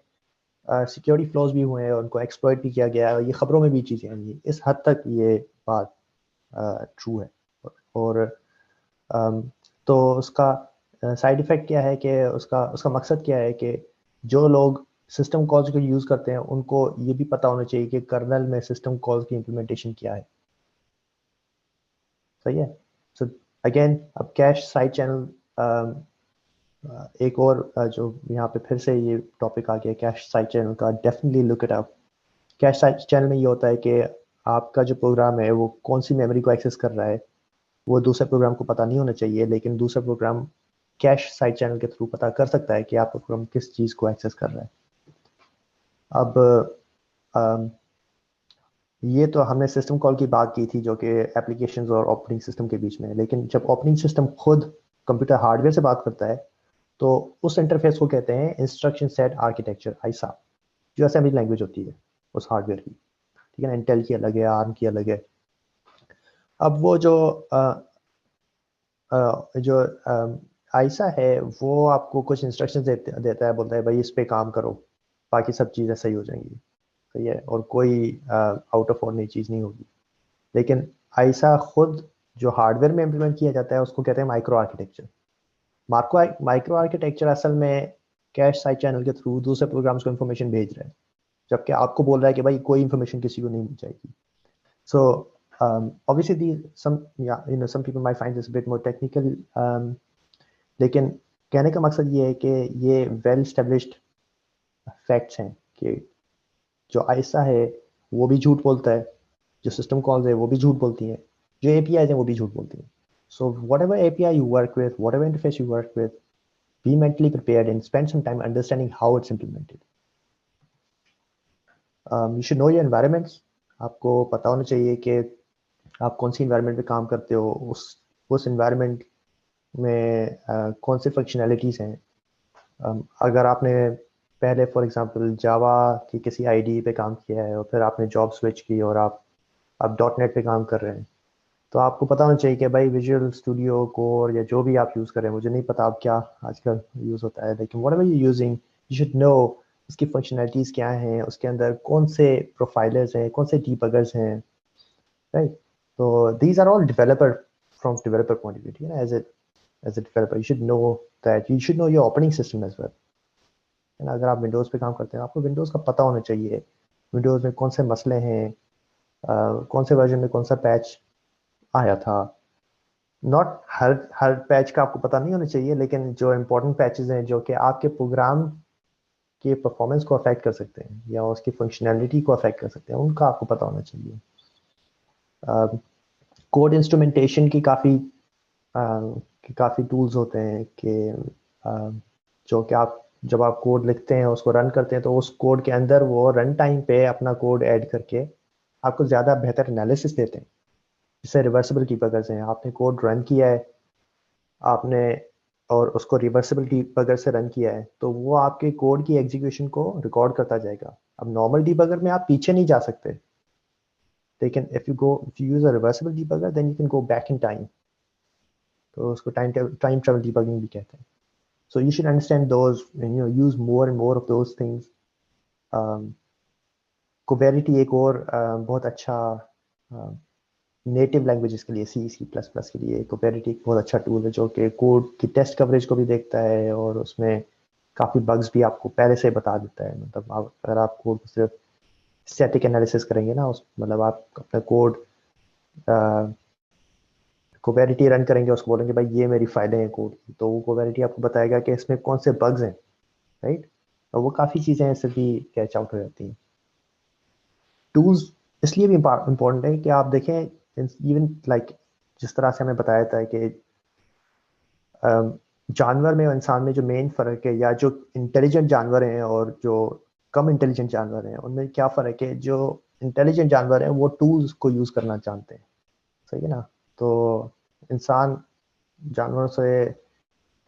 सिक्योरिटी फ्लॉज भी हुए हैं और उनको एक्सप्लॉइट भी किया गया है, और ये खबरों में भी चीज़ें आई। इस हद तक ये बात ट्रू है। और तो उसका साइड इफ़ेक्ट क्या है कि उसका मकसद क्या है कि जो लोग सिस्टम कॉल्स को यूज़ करते हैं उनको ये भी पता होना चाहिए कि कर्नल में सिस्टम कॉल्स की इम्प्लीमेंटेशन क्या है। सही है। सो अगेन अब कैश साइड चैनल एक और जो यहाँ पे फिर से ये टॉपिक आ गया कैश साइड चैनल का, definitely look it up. Cash side channel में ये होता है कि आपका जो प्रोग्राम है वो कौन सी मेमोरी को एक्सेस कर रहा है वो दूसरे प्रोग्राम को पता नहीं होना चाहिए, लेकिन दूसरा प्रोग्राम कैश साइड चैनल के थ्रू पता कर सकता है कि आपका प्रोग्राम किस चीज़ को एक्सेस कर रहा है। अब अम, ये तो हमने सिस्टम कॉल की बात की थी जो कि एप्लीकेशंस और ऑपरेटिंग सिस्टम के बीच में है, लेकिन जब ऑपरेटिंग सिस्टम खुद कंप्यूटर हार्डवेयर से बात करता है तो उस इंटरफेस को कहते हैं इंस्ट्रक्शन सेट आर्किटेक्चर, आईसा, जो असेंबली लैंग्वेज होती है उस हार्डवेयर की। ठीक है ना, इंटेल की अलग है, आर्म की अलग है। अब वो जो आईसा है वो आपको कुछ इंस्ट्रक्शन देता है, बोलता है भाई इस पे काम करो, बाकी सब चीज़ें सही हो जाएंगी। सही है, और कोई आउट ऑफ ऑर्डिनरी चीज़ नहीं होगी। लेकिन आईसा खुद जो हार्डवेयर में इम्प्लीमेंट किया जाता है उसको कहते हैं माइक्रो आर्किटेक्चर। माइक्रो आर्किटेक्चर असल में कैश साइड चैनल के थ्रू दूसरे प्रोग्राम्स को इन्फॉर्मेशन भेज रहा है, जबकि आपको बोल रहा है कि भाई कोई इन्फॉर्मेशन किसी को नहीं मिल जाएगी। सो obviously some people might find this a bit more technical, लेकिन कहने का मकसद ये है कि ये वेल स्टेब्लिश्ड फैक्ट्स हैं कि जो आईसा है वो भी झूठ बोलता है, जो सिस्टम कॉल्स है वो भी झूठ बोलती हैं, जो एपीआईज हैं वो भी झूठ बोलती हैं। सो whatever API you work with, whatever interface you work with, be mentally prepared and spend some time understanding how it's implemented. You should know your environments. आपको पता होना चाहिए कि आप कौन सी environment पे काम करते हो, उस environment में कौन से फंक्शनैलिटीज़ हैं। अगर आपने पहले फॉर एग्जांपल जावा की किसी आईडी पे काम किया है और फिर आपने जॉब स्विच की और आप .NET पे काम कर रहे हैं, तो आपको पता होना चाहिए कि भाई विजुअल स्टूडियो कोर या जो भी आप यूज़ कर रहे हैं, मुझे नहीं पता आप क्या आजकल यूज़ होता है, लेकिन whatever you using you should no उसकी फंक्शनैलिटीज़ क्या हैं, उसके अंदर कौन से प्रोफाइलर्स हैं, कौन से डीबगर्स हैं, राइट। तो these are all developer from developer point of view, ठीक है ना। As a developer you should know that, you should know your operating system as well, है ना। अगर आप विंडोज़ पे काम करते हैं आपको विंडोज़ का पता होना चाहिए, विंडोज़ में कौन से मसले हैं, कौन से वर्जन में कौन सा पैच आया था। नॉट हर पैच का आपको पता नहीं होना चाहिए, लेकिन जो इम्पोर्टेंट पैचेस हैं जो कि आपके प्रोग्राम के परफॉर्मेंस को अफेक्ट कर सकते हैं या उसकी फंक्शनैलिटी को अफेक्ट कर सकते हैं, उनका आपको पता होना चाहिए। कोड इंस्ट्रूमेंटेशन की काफ़ी टूल्स होते हैं कि जो कि आप जब आप कोड लिखते हैं उसको रन करते हैं तो उस कोड के अंदर वो रन टाइम पे अपना कोड ऐड करके आपको ज़्यादा बेहतर एनालिसिस देते हैं। जैसे रिवर्सिबल डीबगर्स हैं, आपने कोड रन किया है आपने और उसको रिवर्सिबल डीबगर से रन किया है तो वो आपके कोड की एग्जीक्यूशन को रिकॉर्ड करता जाएगा। अब नॉर्मल डीबगर में आप पीछे नहीं जा सकते, लेकिन if you use a reversible debugger then you can go back in time, तो उसको टाइम ट्रैवल डीबगिंग भी कहते हैं। So you should understand those and you know use more and more of those things. Coverity एक और बहुत अच्छा native languages के लिए C++ के लिए कोपेरिटी एक बहुत अच्छा टूल है जो कि कोड की टेस्ट कवरेज को भी देखता है और उसमें काफ़ी बग्स भी आपको पहले से बता देता है। मतलब अगर आप कोड को सिर्फ स्टैटिक एनालिसिस करेंगे ना, उस मतलब आप अपना कोड कोपेरिटी रन करेंगे, उसको बोलेंगे भाई ये मेरी फाइलें हैं कोड की, तो वो कोपेरिटी आपको बताएगा कि इसमें कौन से बग्स हैं, राइट। और वो काफ़ी चीज़ें इससे भी कैच आउट हो जाती हैं। टूल्स इसलिए भी इम्पोर्टेंट है कि आप देखें इवन लाइक जिस तरह से हमें बताया था कि जानवर में और इंसान में जो मेन फ़र्क है या जो इंटेलिजेंट जानवर हैं और जो कम इंटेलिजेंट जानवर हैं उनमें क्या फ़र्क है। जो इंटेलिजेंट जानवर हैं वो टूल्स को यूज़ करना जानते हैं, सही है ना। तो इंसान जानवरों से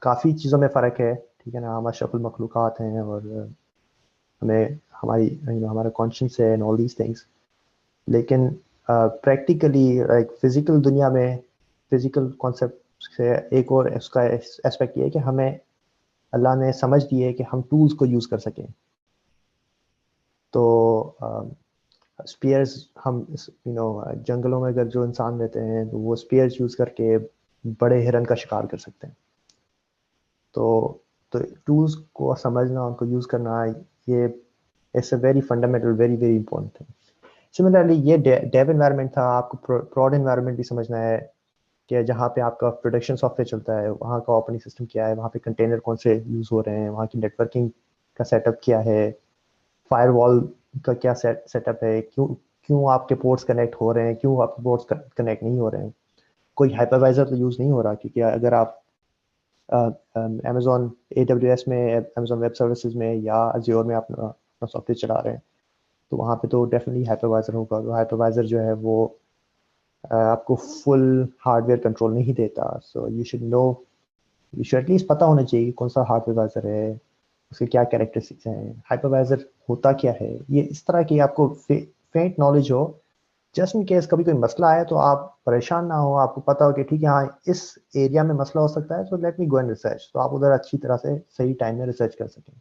काफ़ी चीज़ों में फ़र्क है, ठीक है ना। हम अशरफुल मखलूक़ात हैं और हमें हमारा कॉन्शियस है एंड ऑल दीज थिंग्स, लेकिन प्रैक्टिकली लाइक फिजिकल दुनिया में फिजिकल कॉन्सेप्ट से एक और उसका एस्पेक्ट ये है कि हमें अल्लाह ने समझ दी है कि हम टूल्स को यूज़ कर सकें। तो स्पीयर्स हम जंगलों में अगर जो इंसान रहते हैं तो वो स्पीयर्स यूज़ करके बड़े हिरन का शिकार कर सकते हैं। तो तो टूल्स को समझना, उनको यूज़ करना, ये it's a very fundamental, very very important thing. Similarly ये डेव एनवायरनमेंट था, आपको प्रोड एनवायरनमेंट भी समझना है कि जहाँ पे आपका प्रोडक्शन सॉफ्टवेयर चलता है वहाँ का ऑपरेटिंग सिस्टम क्या है, वहाँ पे कंटेनर कौन से यूज़ हो रहे हैं, वहाँ की नेटवर्किंग का सेटअप क्या है, फायरवॉल का क्या सेटअप है, क्यों क्यों आपके पोर्ट्स कनेक्ट हो रहे हैं, क्यों आपके पोर्ट्स कनेक्ट नहीं हो रहे हैं। कोई हाइपरवाइजर तो यूज़ नहीं हो रहा, क्योंकि अगर आप अमेजोन AWS में, अमेजोन वेब सर्विसेज में या अज्योर में आप अपना सॉफ्टवेयर चला रहे हैं, तो वहाँ पे तो डेफिनेटली हाइपरवाइजर होगा। तो हाइपरवाइजर जो है वो आपको फुल हार्डवेयर कंट्रोल नहीं देता। सो you should no, you should at least पता होना चाहिए कि कौन सा हाइपरवाइजर है, उसके क्या कैरेक्टरिस्टिक्स हैं, हाइपरवाइजर होता क्या है, ये इस तरह की आपको फेंट नॉलेज हो, जस्ट इन केस कभी कोई मसला आए तो आप परेशान ना हो, आपको पता हो कि ठीक है हाँ इस एरिया में मसला हो सकता है, so let me go and research, तो आप उधर अच्छी तरह से सही टाइम में रिसर्च कर सकें।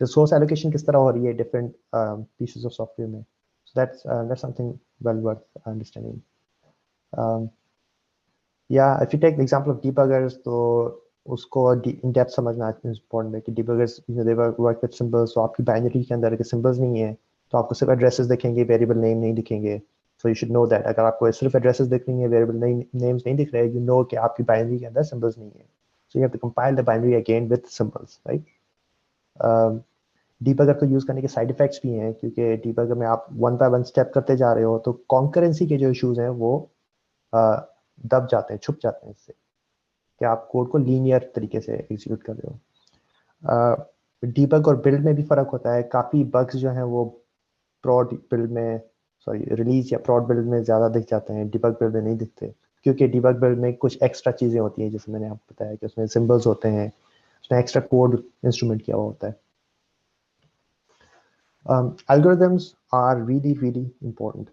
रिसोर्स एलोकेशन किस तरह हो रही है डिफरेंट पीसेस ऑफ सॉफ्टवेयर में, so that's something well worth understanding. या if you take example of debuggers, तो उसको इन डेप्थ समझना इम्पोर्टेंट है कि debuggers they work with symbols. तो आपकी बाइनरी के अंदर के सिंबल्स नहीं है, तो आपको सिर्फ एड्रेसेस दिखेंगे, वेरिएबल नेम नहीं दिखेंगे। सो यू शुड नो दैट अगर आपको सिर्फ एड्रेसेस दिख रही है, वेरिएबल नेम्स नहीं दिख रहे, यू नो कि आपकी बाइनरी के अंदर सिंबल्स नहीं है। So you have to compile the binary again with symbols, right. Debugger को यूज करने के साइड इफेक्ट्स भी हैं, क्योंकि डीबगर में आप वन बाय वन स्टेप करते जा रहे हो, तो कॉन्करेंसी के जो इश्यूज हैं वो दब जाते हैं, छुप जाते हैं इससे कि आप कोड को लीनियर तरीके से एग्जीक्यूट कर रहे हो। डीबग और बिल्ड में भी फर्क होता है। काफ़ी बग्स जो हैं वो प्रोड बिल्ड में, सॉरी रिलीज या प्रोड बिल्ड में ज़्यादा दिख जाते हैं, डिबग बिल्ड में नहीं दिखते, क्योंकि डिबग बिल्ड में कुछ एक्स्ट्रा चीज़ें होती हैं, जैसे मैंने आपको बताया कि उसमें सिंबल्स होते हैं, उसमें एक्स्ट्रा कोड इंस्ट्रूमेंट किया हुआ होता है। Algorithms are really really important.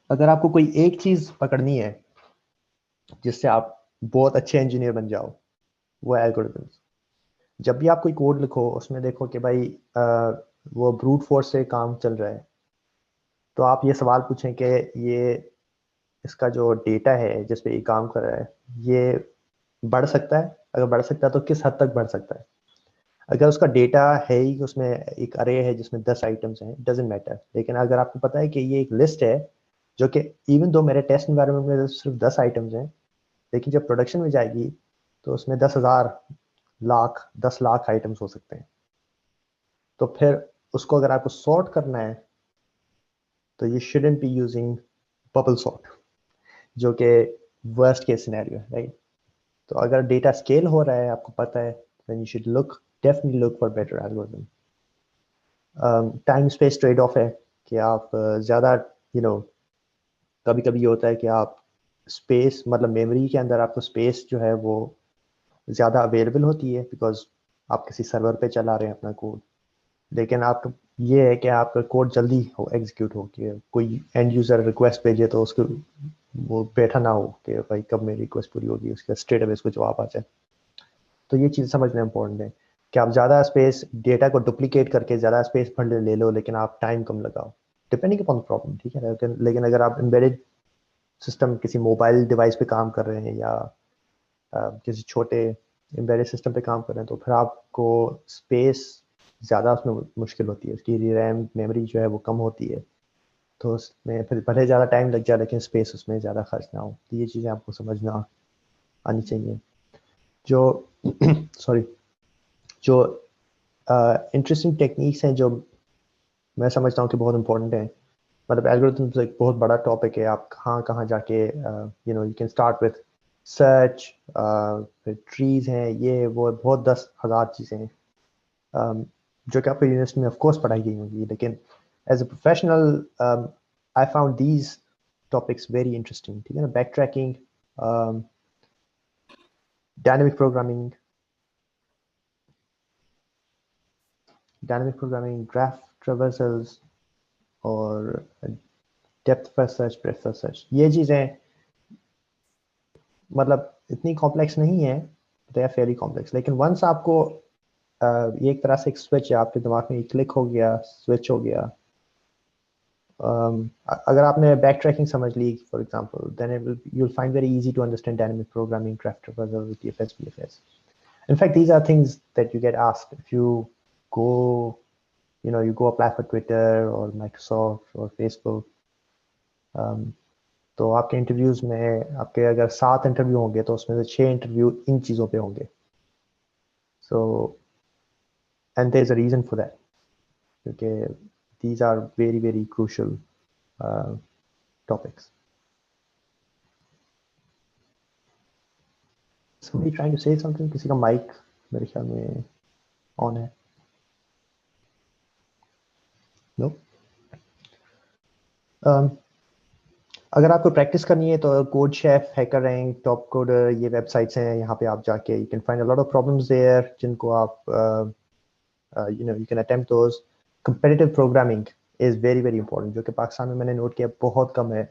अगर आपको कोई एक चीज़ पकड़नी है जिससे आप बहुत अच्छे इंजीनियर बन जाओ, वो है एल्गोरिथम्स। जब भी आप कोई कोड लिखो उसमें देखो कि भाई वो ब्रूट फोर्स से काम चल रहा है, तो आप ये सवाल पूछें कि ये इसका जो डेटा है जिस पे ये काम कर रहा है, ये बढ़ सकता है? अगर बढ़ सकता है तो किस हद तक बढ़ सकता है? अगर उसका डेटा है ही कि उसमें एक अरे है जिसमें 10 आइटम्स हैं, डजेंट मैटर। लेकिन अगर आपको पता है कि ये एक लिस्ट है जो कि इवन दो मेरे टेस्ट एनवायरनमेंट में सिर्फ 10 आइटम्स हैं, लेकिन जब प्रोडक्शन में जाएगी तो उसमें 10,000 लाख 10 लाख आइटम्स हो सकते हैं। तो फिर उसको अगर आपको सॉर्ट करना है तो you shouldn't be using bubble sort, जो कि वर्स्ट केस सिनेरियो है, राइट। तो अगर डेटा स्केल हो रहा है, आपको पता है, then you should definitely look for better algorithm. Time space trade off है कि आप ज़्यादा कभी कभी ये होता है कि आप स्पेस, मतलब मेमोरी के अंदर आपको स्पेस जो है वो ज़्यादा अवेलेबल होती है, बिकॉज आप किसी सर्वर पे चला रहे हैं अपना कोड। लेकिन आप ये है कि आपका कोड जल्दी हो एग्जीक्यूट हो, कि कोई एंड यूज़र रिक्वेस्ट भेजे तो उसको वो बैठा ना हो कि भाई कब मेरी रिक्वेस्ट पूरी होगी, उसका स्ट्रेट अवे उसको जवाब आ जाए। तो ये चीज़ समझना इंपॉर्टेंट है कि आप ज़्यादा स्पेस डेटा को डुप्लीकेट करके ज़्यादा स्पेस भर ले लो, लेकिन आप टाइम कम लगाओ, डिपेंडिंग अपॉन प्रॉब्लम, ठीक है। लेकिन अगर आप एम्बेडेड सिस्टम किसी मोबाइल डिवाइस पे काम कर रहे हैं या किसी छोटे एम्बेडेड सिस्टम पे काम कर रहे हैं, तो फिर आपको स्पेस ज़्यादा उसमें मुश्किल होती है, उसकी रैम मेमोरी जो है वो कम होती है, तो उसमें फिर भले ज़्यादा टाइम लग जाए लेकिन स्पेस उसमें ज़्यादा खर्च ना हो। तो ये चीज़ें आपको समझना आनी चाहिए। जो सॉरी, जो इंटरेस्टिंग टेक्निक्स हैं जो मैं समझता हूँ कि बहुत इंपॉर्टेंट है, मतलब एल्गोरिथम्स एक बहुत बड़ा टॉपिक है। आप कहाँ कहाँ जाके you can start with search, फिर ट्रीज हैं, ये वो बहुत 10,000 चीज़ें हैं जो कि आपको यूनिवर्सिटी में ऑफ कोर्स पढ़ाई गई होंगी, लेकिन as a professional I found these topics very interesting, ठीक है ना। Backtracking, dynamic programming, graph traversals और depth first search, breadth first search, ये चीज़ें मतलब इतनी कॉम्प्लेक्स नहीं है, दे आर फेयरली कॉम्प्लेक्स। लेकिन वंस आपको ये एक तरह से एक स्विच है आपके दिमाग में, क्लिक हो गया, स्विच हो गया, अगर आपने बैक ट्रैकिंग समझ ली for example, then it will you will find very easy to understand dynamic programming, graph traversal, TFS, BFS. In fact, these are things that you get asked if you go, you go apply for Twitter or Microsoft or Facebook. तो आपके interviews में आपके अगर 7 interview होंगे तो उसमें से 6 interview in चीज़ों पे होंगे. So and there is a reason for that, क्योंकि these are very very crucial topics. Somebody trying to say something? किसी का माइक मेरे ख्याल में ऑन है. नो. अगर आपको प्रैक्टिस करनी है तो CodeChef, HackerRank, TopCoder, ये वेबसाइट्स हैं. यहाँ पे आप जाके you can find a lot of problems there जिनको आप you can attempt those. Competitive programming is very very important, जो कि पाकिस्तान में मैंने नोट किया बहुत कम है,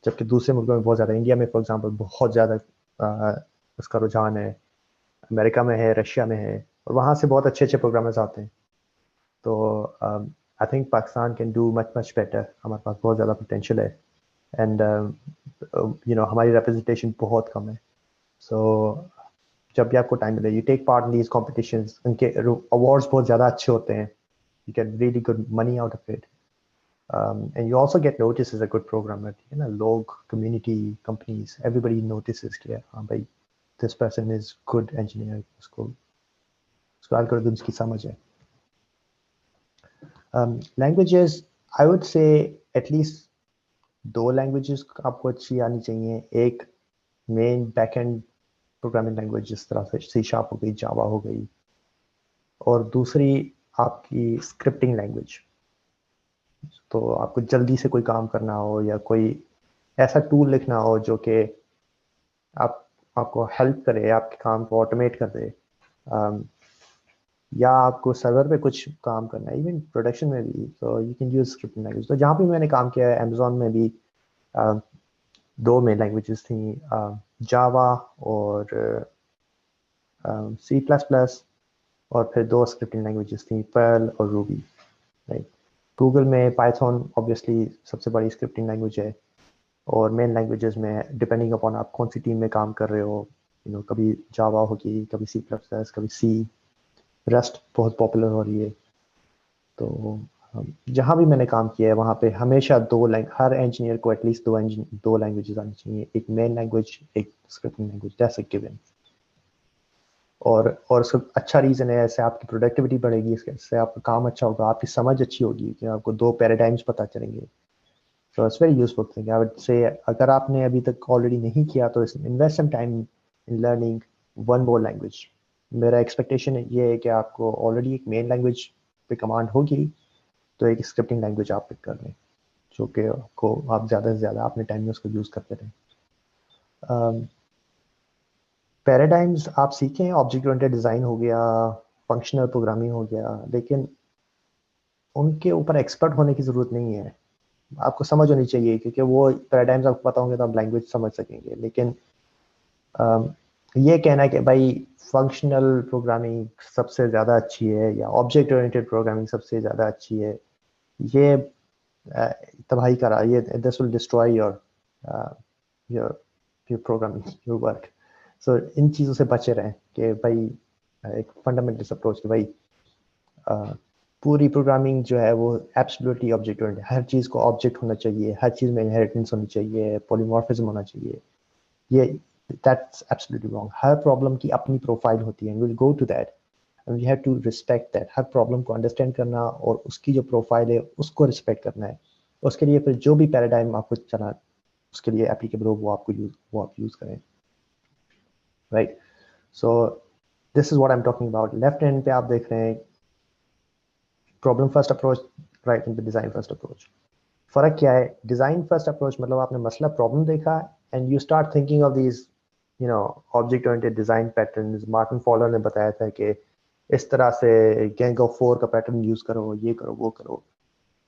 जबकि दूसरे मुल्कों में बहुत ज़्यादा. इंडिया में फॉर एग्जांपल बहुत ज़्यादा उसका रुझान है, अमेरिका में है, रशिया में है, और वहाँ से बहुत अच्छे अच्छे प्रोग्रामर्स आते हैं. तो I think Pakistan can do much better. हमारे पास बहुत ज़्यादा पोटेंशियल है एंड हमारी रिप्रेजेंटेशन बहुत कम है. सो जब भी आपको टाइम मिले, you take part in these competitions. उनके अवार्ड्स बहुत ज़्यादा अच्छे होते हैं. You get really good money out of it. And you also get noticed as a good programmer. ठीक है ना, लोग, community, companies, everybody notices कि हाँ भाई, this person is good engineer. उसको algorithms की समझ है. Languages, I would say at least 2 languages आपको अच्छी आनी चाहिए. एक main backend programming language जिस तरह से C# हो गई, Java हो गई, और दूसरी आपकी स्क्रिप्टिंग लैंग्वेज. तो आपको जल्दी से कोई काम करना हो या कोई ऐसा टूल लिखना हो जो कि आपको हेल्प करे, आपके काम को ऑटोमेट कर दे, या आपको सर्वर पे कुछ काम करना है, इवन प्रोडक्शन में भी, तो you can use scripting language. तो जहाँ भी मैंने काम किया है, अमेजोन में भी 2 मेन लैंग्वेजेस थी, जावा और C++, और फिर 2 स्क्रिप्टिंग लैंग्वेजेस थी, पर्ल और रूबी. राइट. गूगल में पाइथन ऑब्वियसली सबसे बड़ी स्क्रिप्टिंग लैंग्वेज है, और मेन लैंग्वेजेस में डिपेंडिंग अपॉन आप कौन सी टीम में काम कर रहे हो, कभी जावा होगी, कभी C++, कभी सी. रस्ट बहुत पॉपुलर हो रही है. तो जहाँ भी मैंने काम किया है वहाँ पे हमेशा हर इंजीनियर को एटलीस्ट 2 लैंग्वेजेस आनी चाहिए. एक मेन लैंग्वेज, एक scripting language. That's a given. और उसका अच्छा रीज़न है, ऐसे आपकी प्रोडक्टिविटी बढ़ेगी, इससे आपका काम अच्छा होगा, आपकी समझ अच्छी होगी, कि आपको 2 पैराडाइम्स पता चलेंगे. So it's very useful thing. I would say अगर आपने अभी तक ऑलरेडी नहीं किया तो invest some time in learning 1 more language. मेरा एक्सपेक्टेशन ये है कि आपको ऑलरेडी एक मेन लैंग्वेज पे कमांड होगी, तो एक स्क्रिप्टिंग लैंग्वेज आप पिक कर लें, जो कि आपको आप ज़्यादा से ज़्यादा अपने टाइम में उसको यूज़ करते रहें. पैराडाइम्स आप सीखें, ऑब्जेक्ट ओरिएंटेड डिज़ाइन हो गया, फंक्शनल प्रोग्रामिंग हो गया, लेकिन उनके ऊपर एक्सपर्ट होने की ज़रूरत नहीं है. आपको समझ होनी चाहिए, क्योंकि वो पैराडाइम्स आपको पता होंगे तो आप लैंग्वेज समझ सकेंगे. लेकिन ये कहना कि भाई फंक्शनल प्रोग्रामिंग सबसे ज़्यादा अच्छी है या ऑब्जेक्ट ओरिएंटेड प्रोग्रामिंग सबसे ज़्यादा अच्छी है, ये तबाही करा, ये this will destroy your programming, your work. So इन चीज़ों से बचे रहें कि भाई एक फंडामेंटल अप्रोच कि भाई पूरी प्रोग्रामिंग जो है वो एब्सोल्युटली ऑब्जेक्ट ओरिएंटेड. हर चीज़ को ऑब्जेक्ट होना चाहिए, हर चीज़ में इनहेरिटेंस होनी चाहिए, पॉलीमॉर्फिज्म होना चाहिए. ये दैट्स एब्सोल्युटली रॉन्ग. हर प्रॉब्लम की अपनी प्रोफाइल होती है, will go to that and we have to respect that. हर प्रॉब्लम को अंडरस्टैंड करना और उसकी जो प्रोफाइल है उसको रिस्पेक्ट करना है. उसके लिए फिर जो भी पैराडाइम आपको चला उसके लिए एप्लीकेबल हो, वो आप यूज़ करें. Right. So this is what I am talking about. Left hand पे आप देख रहे हैं problem first approach, right hand पे डिज़ाइन फर्स्ट अप्रोच. फ़र्क क्या है? डिज़ाइन फर्स्ट अप्रोच मतलब आपने मसला प्रॉब्लम देखा and you start thinking of these object oriented design patterns. Martin Fowler ने बताया था कि इस तरह से गैंग ऑफ 4 का पैटर्न यूज़ करो, ये करो, वो करो.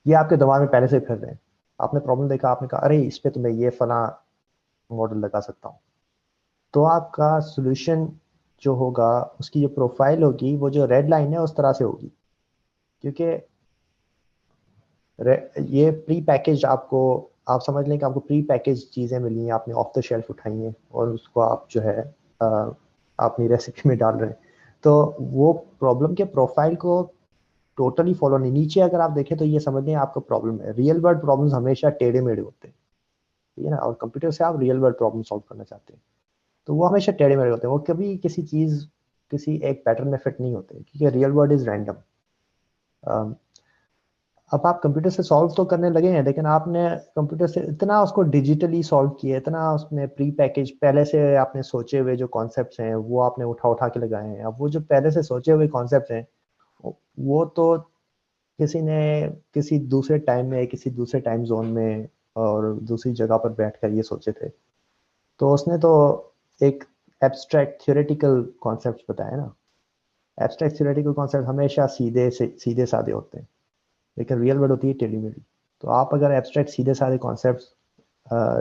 ये आपके दिमाग में पहले से फिर रहे हैं. आपने प्रॉब्लम देखा, आपने कहा अरे इस पे तो मैं ये फला मॉडल लगा सकता हूँ. तो आपका सोल्यूशन जो होगा, उसकी जो प्रोफाइल होगी, वो जो रेड लाइन है उस तरह से होगी. क्योंकि ये प्री पैकेज आपको, आप समझ लें कि आपको प्री पैकेज चीज़ें मिली हैं, आपने ऑफ द शेल्फ उठाई हैं और उसको आप जो है अपनी रेसिपी में डाल रहे हैं, तो वो प्रॉब्लम के प्रोफाइल को टोटली फॉलो नहीं। नीचे अगर आप देखें तो ये समझ लें आपका प्रॉब्लम है। रियल वर्ल्ड प्रॉब्लम्स हमेशा टेढ़े मेढ़े होते हैं, ठीक है ना, और कंप्यूटर से आप रियल वर्ल्ड प्रॉब्लम सॉल्व करना चाहते हैं तो वो हमेशा टेढ़े मेढ़े होते हैं, वो कभी किसी चीज़ किसी एक पैटर्न में फिट नहीं होते, क्योंकि रियल वर्ल्ड इज रैंडम। अब आप कंप्यूटर से सॉल्व तो करने लगे हैं, लेकिन आपने कंप्यूटर से इतना उसको डिजिटली सॉल्व किया, इतना उसमें प्री पैकेज पहले से आपने सोचे हुए जो कॉन्सेप्ट्स हैं वो आपने उठा उठा के लगाए हैं। अब वो जो पहले से सोचे हुए कॉन्सेप्ट्स हैं वो तो किसी ने किसी दूसरे टाइम में किसी दूसरे टाइम जोन में और दूसरी जगह पर बैठकर ये सोचे थे, तो उसने तो एक एब्स्ट्रैक्ट थ्योरेटिकल कॉन्सेप्ट बताया ना। एब्स्ट्रैक्ट थ्योरेटिकल कॉन्सेप्ट हमेशा सीधे साधे होते हैं, लेकिन रियल वर्ल्ड होती है टेढ़ी मेढ़ी। तो आप अगर एब्स्ट्रैक्ट सीधे साधे कॉन्सेप्ट्स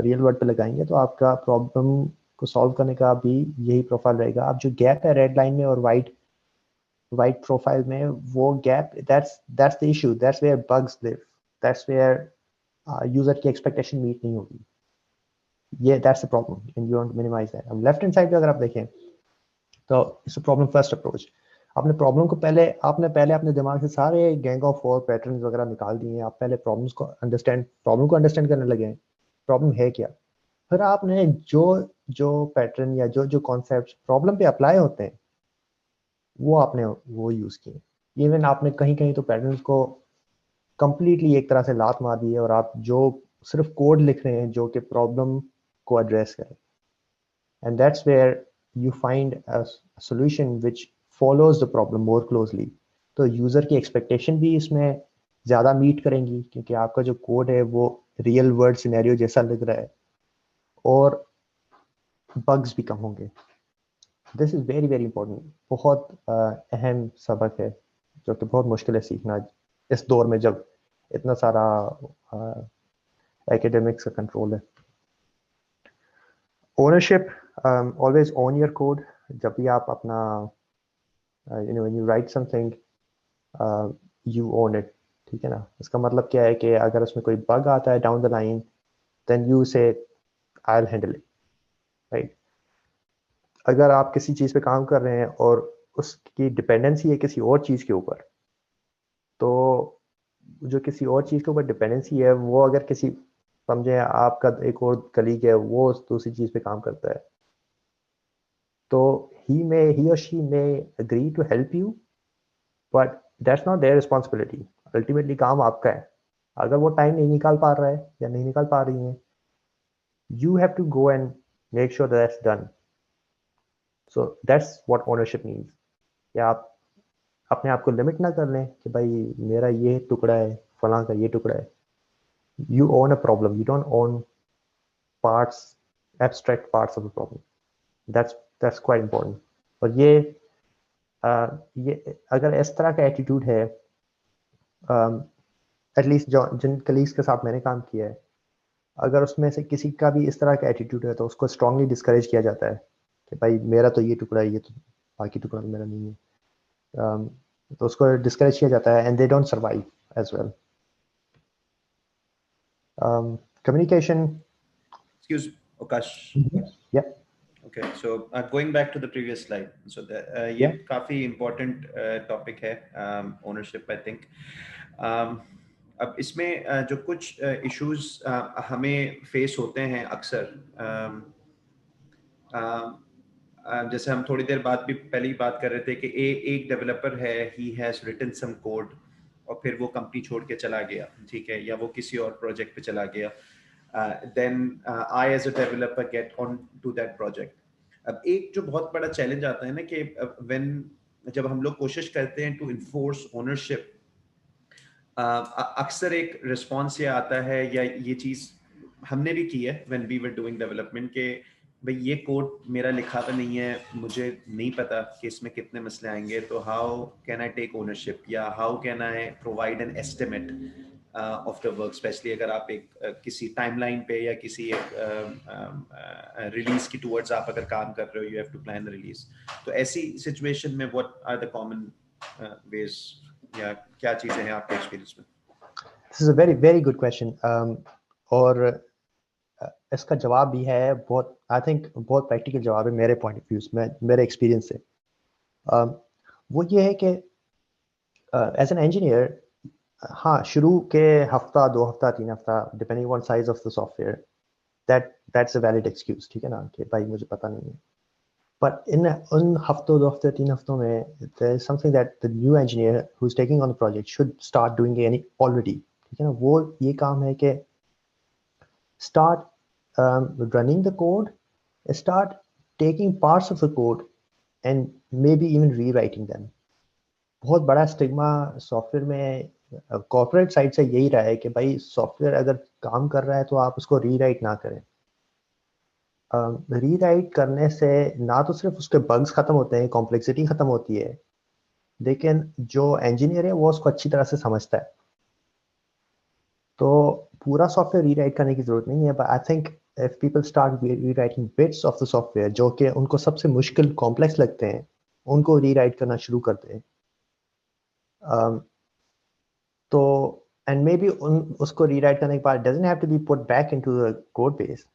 रियल वर्ल्ड पे लगाएंगे तो आपका प्रॉब्लम को सॉल्व करने का भी यही प्रोफाइल रहेगा। आप जो गैप है रेड लाइन में और वाइट प्रोफाइल में, वो gap, that's the issue, that's where bugs live, that's where user की एक्सपेक्टेशन मीट नहीं होगी। ये that's the problem and you want to minimise that. अब लेफ्ट हैंड साइड पे अगर आप देखें तो it's a problem first approach. आपने प्रॉब्लम को पहले अपने दिमाग से सारे गैंग ऑफ फोर पैटर्न्स वगैरह निकाल दिए हैं। आप पहले प्रॉब्लम को अंडरस्टैंड करने लगे हैं, प्रॉब्लम है क्या। फिर आपने जो जो पैटर्न या जो जो कॉन्सेप्ट प्रॉब्लम पे अप्लाई होते हैं वो आपने वो यूज किए। इवन आपने कहीं कहीं तो पैटर्न्स को कंप्लीटली एक तरह से लात मार दी है और आप जो सिर्फ कोड लिख रहे हैं जो कि प्रॉब्लम को एड्रेस करे। and that's where you find a solution which follows the problem more closely। तो यूजर की एक्सपेक्टेशन भी इसमें ज़्यादा मीट करेंगी, क्योंकि आपका जो कोड है वो रियल वर्ल्ड सिनेरियो जैसा लग रहा है, और बग्स भी कम होंगे। This is very very important, बहुत अहम सबक है जो कि बहुत मुश्किल है सीखना इस दौर में जब इतना सारा एकेडमिक्स का कंट्रोल है। Ownership, always own your code. जब भी आप अपना when you write something, you own it, ठीक है ना। इसका मतलब क्या है कि अगर उसमें कोई बग आता है down the line, then you say I'll handle it, right। अगर आप किसी चीज़ पे काम कर रहे हैं और उसकी डिपेंडेंसी है किसी और चीज़ के ऊपर, तो जो किसी और चीज़ के ऊपर डिपेंडेंसी है वो अगर किसी, समझे आपका एक और कलीग है वो दूसरी चीज़ पे काम करता है, तो he or she may agree to help you, but that's not their responsibility। Ultimately काम आपका है। अगर वो टाइम नहीं निकाल पा रहा है या नहीं निकाल पा रही है, you have to go and make sure that that's done। so that's what ownership means। या आप अपने आप को लिमिट ना कर लें कि भाई मेरा ये टुकड़ा है, फलां का ये टुकड़ा है। you own a problem, you don't own parts, abstract parts of a problem। that's quite important। और ये अगर इस तरह का एटीट्यूड है, एटलीस्ट जो जिन कलीग्स के साथ मैंने काम किया है, अगर उसमें से किसी का भी इस तरह का एटीट्यूड है तो उसको स्ट्रांगली डिस्करेज किया जाता है कि भाई मेरा तो ये टुकड़ा है, ये तो बाकी टुकड़ा तो मेरा नहीं है। तो उसको डिस्करेज किया जाता है and they don't survive as well. Communication. Excuse Akash. या Okay, so going back to the previous slide, so ये Yeah. काफी important topic है, ownership I think। अब इसमें जो कुछ issues हमें face होते हैं अक्सर, जैसे हम थोड़ी देर बाद भी पहले ही बात कर रहे थे कि एक डेवलपर है, he has written some code और फिर वो कंपनी छोड़ के चला गया, ठीक है, या वो किसी और प्रोजेक्ट पे चला गया। then I as a developer get on to that project। अब एक जो बहुत बड़ा चैलेंज आता है ना कि when जब हम लोग कोशिश करते हैं टू इन्फोर्स ओनरशिप, अक्सर एक रिस्पॉन्स ये आता है, या ये चीज़ हमने भी की है when we were doing development, के भाई ये कोड मेरा लिखा तो नहीं है, मुझे नहीं पता कि इसमें कितने मसले आएंगे, तो how can I take ownership या how can I provide an estimate of the work. Specially अगर आप एक किसी टाइमलाइन पे या किसी एक रिलीज की टुवर्ड्स आप अगर काम कर रहे हो, you have to plan release. तो ऐसी सिचुएशन में what are the common ways या क्या चीजें हैं आपके एक्सपीरियंस में? This is a very very good question. और इसका जवाब भी है बहुत, आई थिंक बहुत प्रैक्टिकल जवाब है मेरे पॉइंट ऑफ व्यू में, मेरे एक्सपीरियंस से। वो ये है कि एज एन इंजीनियर, हाँ, शुरू के हफ्ता 2 हफ्ता 3 हफ्ता depending on size of the software, that's a valid excuse, ठीक है ना, कि भाई मुझे पता नहीं है। But in उन हफ्तों 2 हफ्ते 3 हफ्तों में there is something that the new engineer who's taking on the project should start doing already, ठीक है ना। वो ये काम है कि start running the code, start taking parts of the code and maybe even rewriting them. बहुत बड़ा स्टिग्मा सॉफ्टवेयर में कॉर्पोरेट साइड से यही रहा है कि भाई सॉफ्टवेयर अगर काम कर रहा है तो आप उसको रीराइट ना करें। रीराइट करने से ना तो सिर्फ उसके बग्स खत्म होते हैं, कॉम्प्लेक्सिटी खत्म होती है, लेकिन जो इंजीनियर है वो उसको अच्छी तरह से समझता है। तो पूरा सॉफ्टवेयर रीराइट करने की जरूरत नहीं है, but I think if people start rewriting bits of the software जो कि उनको सबसे मुश्किल कॉम्प्लेक्स लगते हैं, उनको रीराइट करना शुरू करते हैं। तो एंड मे बी उसको रीराइट करने के बाद doesn't have to be put back into the code base,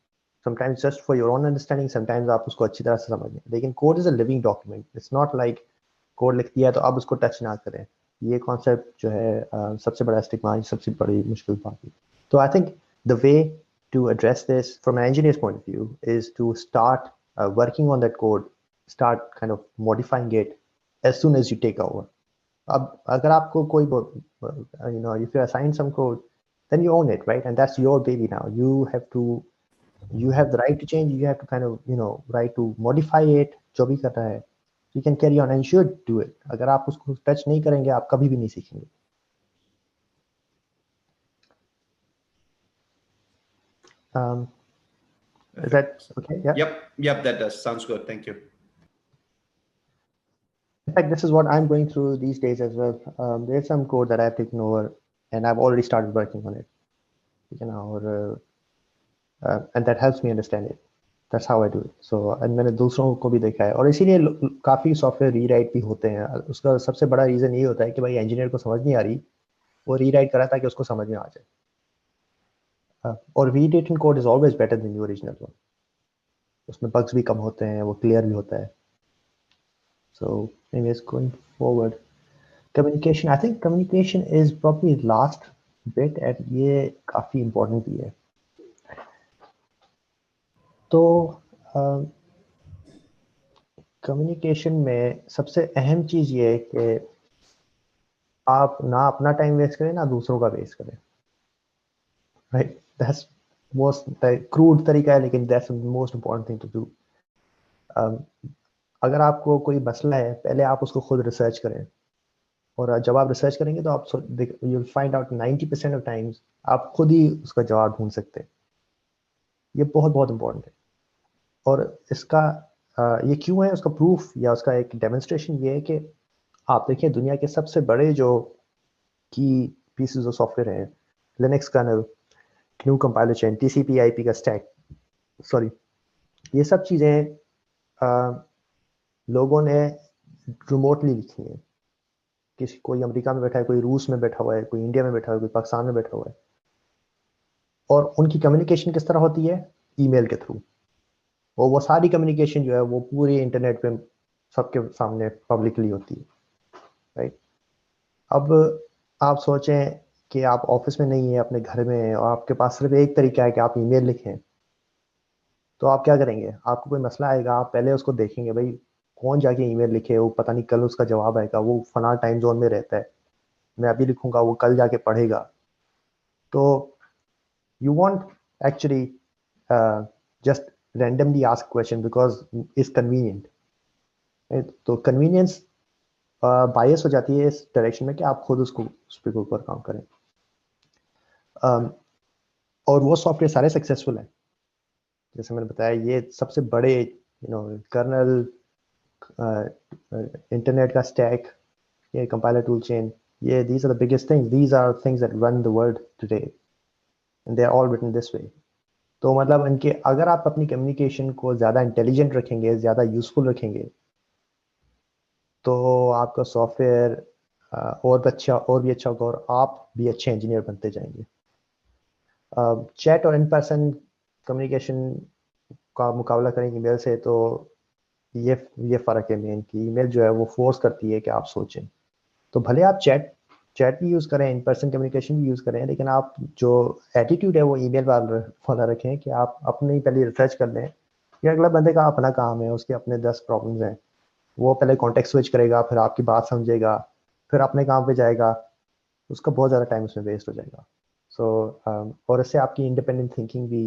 sometimes just for your own understanding, sometimes आप उसको अच्छी तरह से समझ लें। लेकिन code is a living document, it's not like code लिख दिया तो आप उसको टच ना करें। ये कॉन्सेप्ट जो है सबसे बड़ा स्टिग्मा, सबसे बड़ी मुश्किल बात है। तो I think the way to address this from an engineer's point of view is to start working on that code, start kind of modifying it as soon as you take over. अब अगर आपको कोई if you assign some code, then you own it, right? And that's your baby now. You have the right to change, you have to kind of right to modify it, जो भी कर रहा है, you can carry on and should do it. अगर आप उसको touch नहीं करेंगे आप कभी भी नहीं सीखेंगे। Is that okay? Yeah. Yep, that does. Sounds good. Thank you. In fact, this is what I'm going through these days as well. There's some code that I've taken over and I've already started working on it, and that helps me understand it. That's how I do it. So and मैंने दूसरों को भी देखा है, और इसीलिए काफ़ी software rewrite भी होते हैं। उसका सबसे बड़ा रीज़न ये होता है कि भाई इंजीनियर को समझ नहीं आ रही, वो रीराइट करा ताकि उसको समझ में आ जाए। और rewritten code is always better than the original one. उसमें बग्स भी कम होते हैं, वो क्लियर भी होता है। So anyways going forward, communication, I think communication is probably last bit and ये काफ़ी इम्पोर्टेंट भी है। तो कम्युनिकेशन में सबसे अहम चीज़ ये है कि आप ना अपना टाइम वेस्ट करें ना दूसरों का वेस्ट करें, राइट? दैट्स मोस्ट क्रूड तरीका है, लेकिन that's the most important thing to do. अगर आपको कोई मसला है, पहले आप उसको खुद रिसर्च करें, और जब आप रिसर्च करेंगे तो आप you will find out 90% of times आप खुद ही उसका जवाब ढूंढ सकते हैं। ये बहुत बहुत इम्पोर्टेंट है। और इसका ये क्यों है, उसका प्रूफ या उसका एक डेमोन्स्ट्रेशन ये है कि आप देखिए दुनिया के सबसे बड़े जो की पीसेस ऑफ सॉफ्टवेयर हैं, Linux kernel, GNU compiler chain, TCP IP का स्टैक, सॉरी, ये सब चीज़ें लोगों ने रिमोटली लिखी हैं। कोई अमेरिका में बैठा है, कोई रूस में बैठा हुआ है, कोई इंडिया में बैठा हुआ है, कोई पाकिस्तान में बैठा हुआ है, और उनकी कम्युनिकेशन किस तरह होती है? ईमेल के थ्रू। और वो सारी कम्युनिकेशन जो है वो पूरे इंटरनेट पे सबके सामने पब्लिकली होती है, राइट? अब आप सोचें कि आप ऑफिस में नहीं है, अपने घर में है, और आपके पास सिर्फ एक तरीका है कि आप ईमेल लिखें, तो आप क्या करेंगे? आपको कोई मसला आएगा, आप पहले उसको देखेंगे, भाई कौन जाके ईमेल लिखे, वो पता नहीं कल उसका जवाब आएगा, वो फला टाइम जोन में रहता है, मैं अभी लिखूंगा, वो कल जाके पढ़ेगा। तो you want actually just randomly ask question because it's convenient, right? तो convenience बायस हो जाती है इस डायरेक्शन में कि आप खुद उसको उस पर ऊपर काम करें। और वो सॉफ्टवेयर सारे सक्सेसफुल हैं, जैसे मैंने बताया। ये सबसे बड़े कर्नल, इंटरनेट का स्टैक, ये कंपाइलर टूल चेन, ये these are the biggest things, these are things that run the world today and they are all written this way. तो मतलब इनके अगर आप अपनी कम्युनिकेशन को ज़्यादा इंटेलिजेंट रखेंगे, ज़्यादा यूजफुल रखेंगे, तो आपका सॉफ्टवेयर और भी अच्छा होगा और आप भी अच्छे इंजीनियर बनते जाएंगे। चैट और इन पर्सन कम्युनिकेशन का मुकाबला करें ईमेल से, तो ये फ़र्क है मेन कि ईमेल जो है वो फोर्स करती है कि आप सोचें। तो भले आप चैट चैट भी यूज़ करें, इन पर्सन कम्युनिकेशन भी यूज़ करें, लेकिन आप जो एटीट्यूड है वो ईमेल वाला रखें कि आप अपने ही पहले रिसर्च कर लें कि अगला बंदे का अपना काम है, उसके अपने 10 प्रॉब्लम्स हैं, वो पहले कॉन्टेक्स्ट स्विच करेगा, फिर आपकी बात समझेगा, फिर अपने काम पे जाएगा, उसका बहुत ज़्यादा टाइम उसमें वेस्ट हो जाएगा। और इससे आपकी इंडिपेंडेंट थिंकिंग भी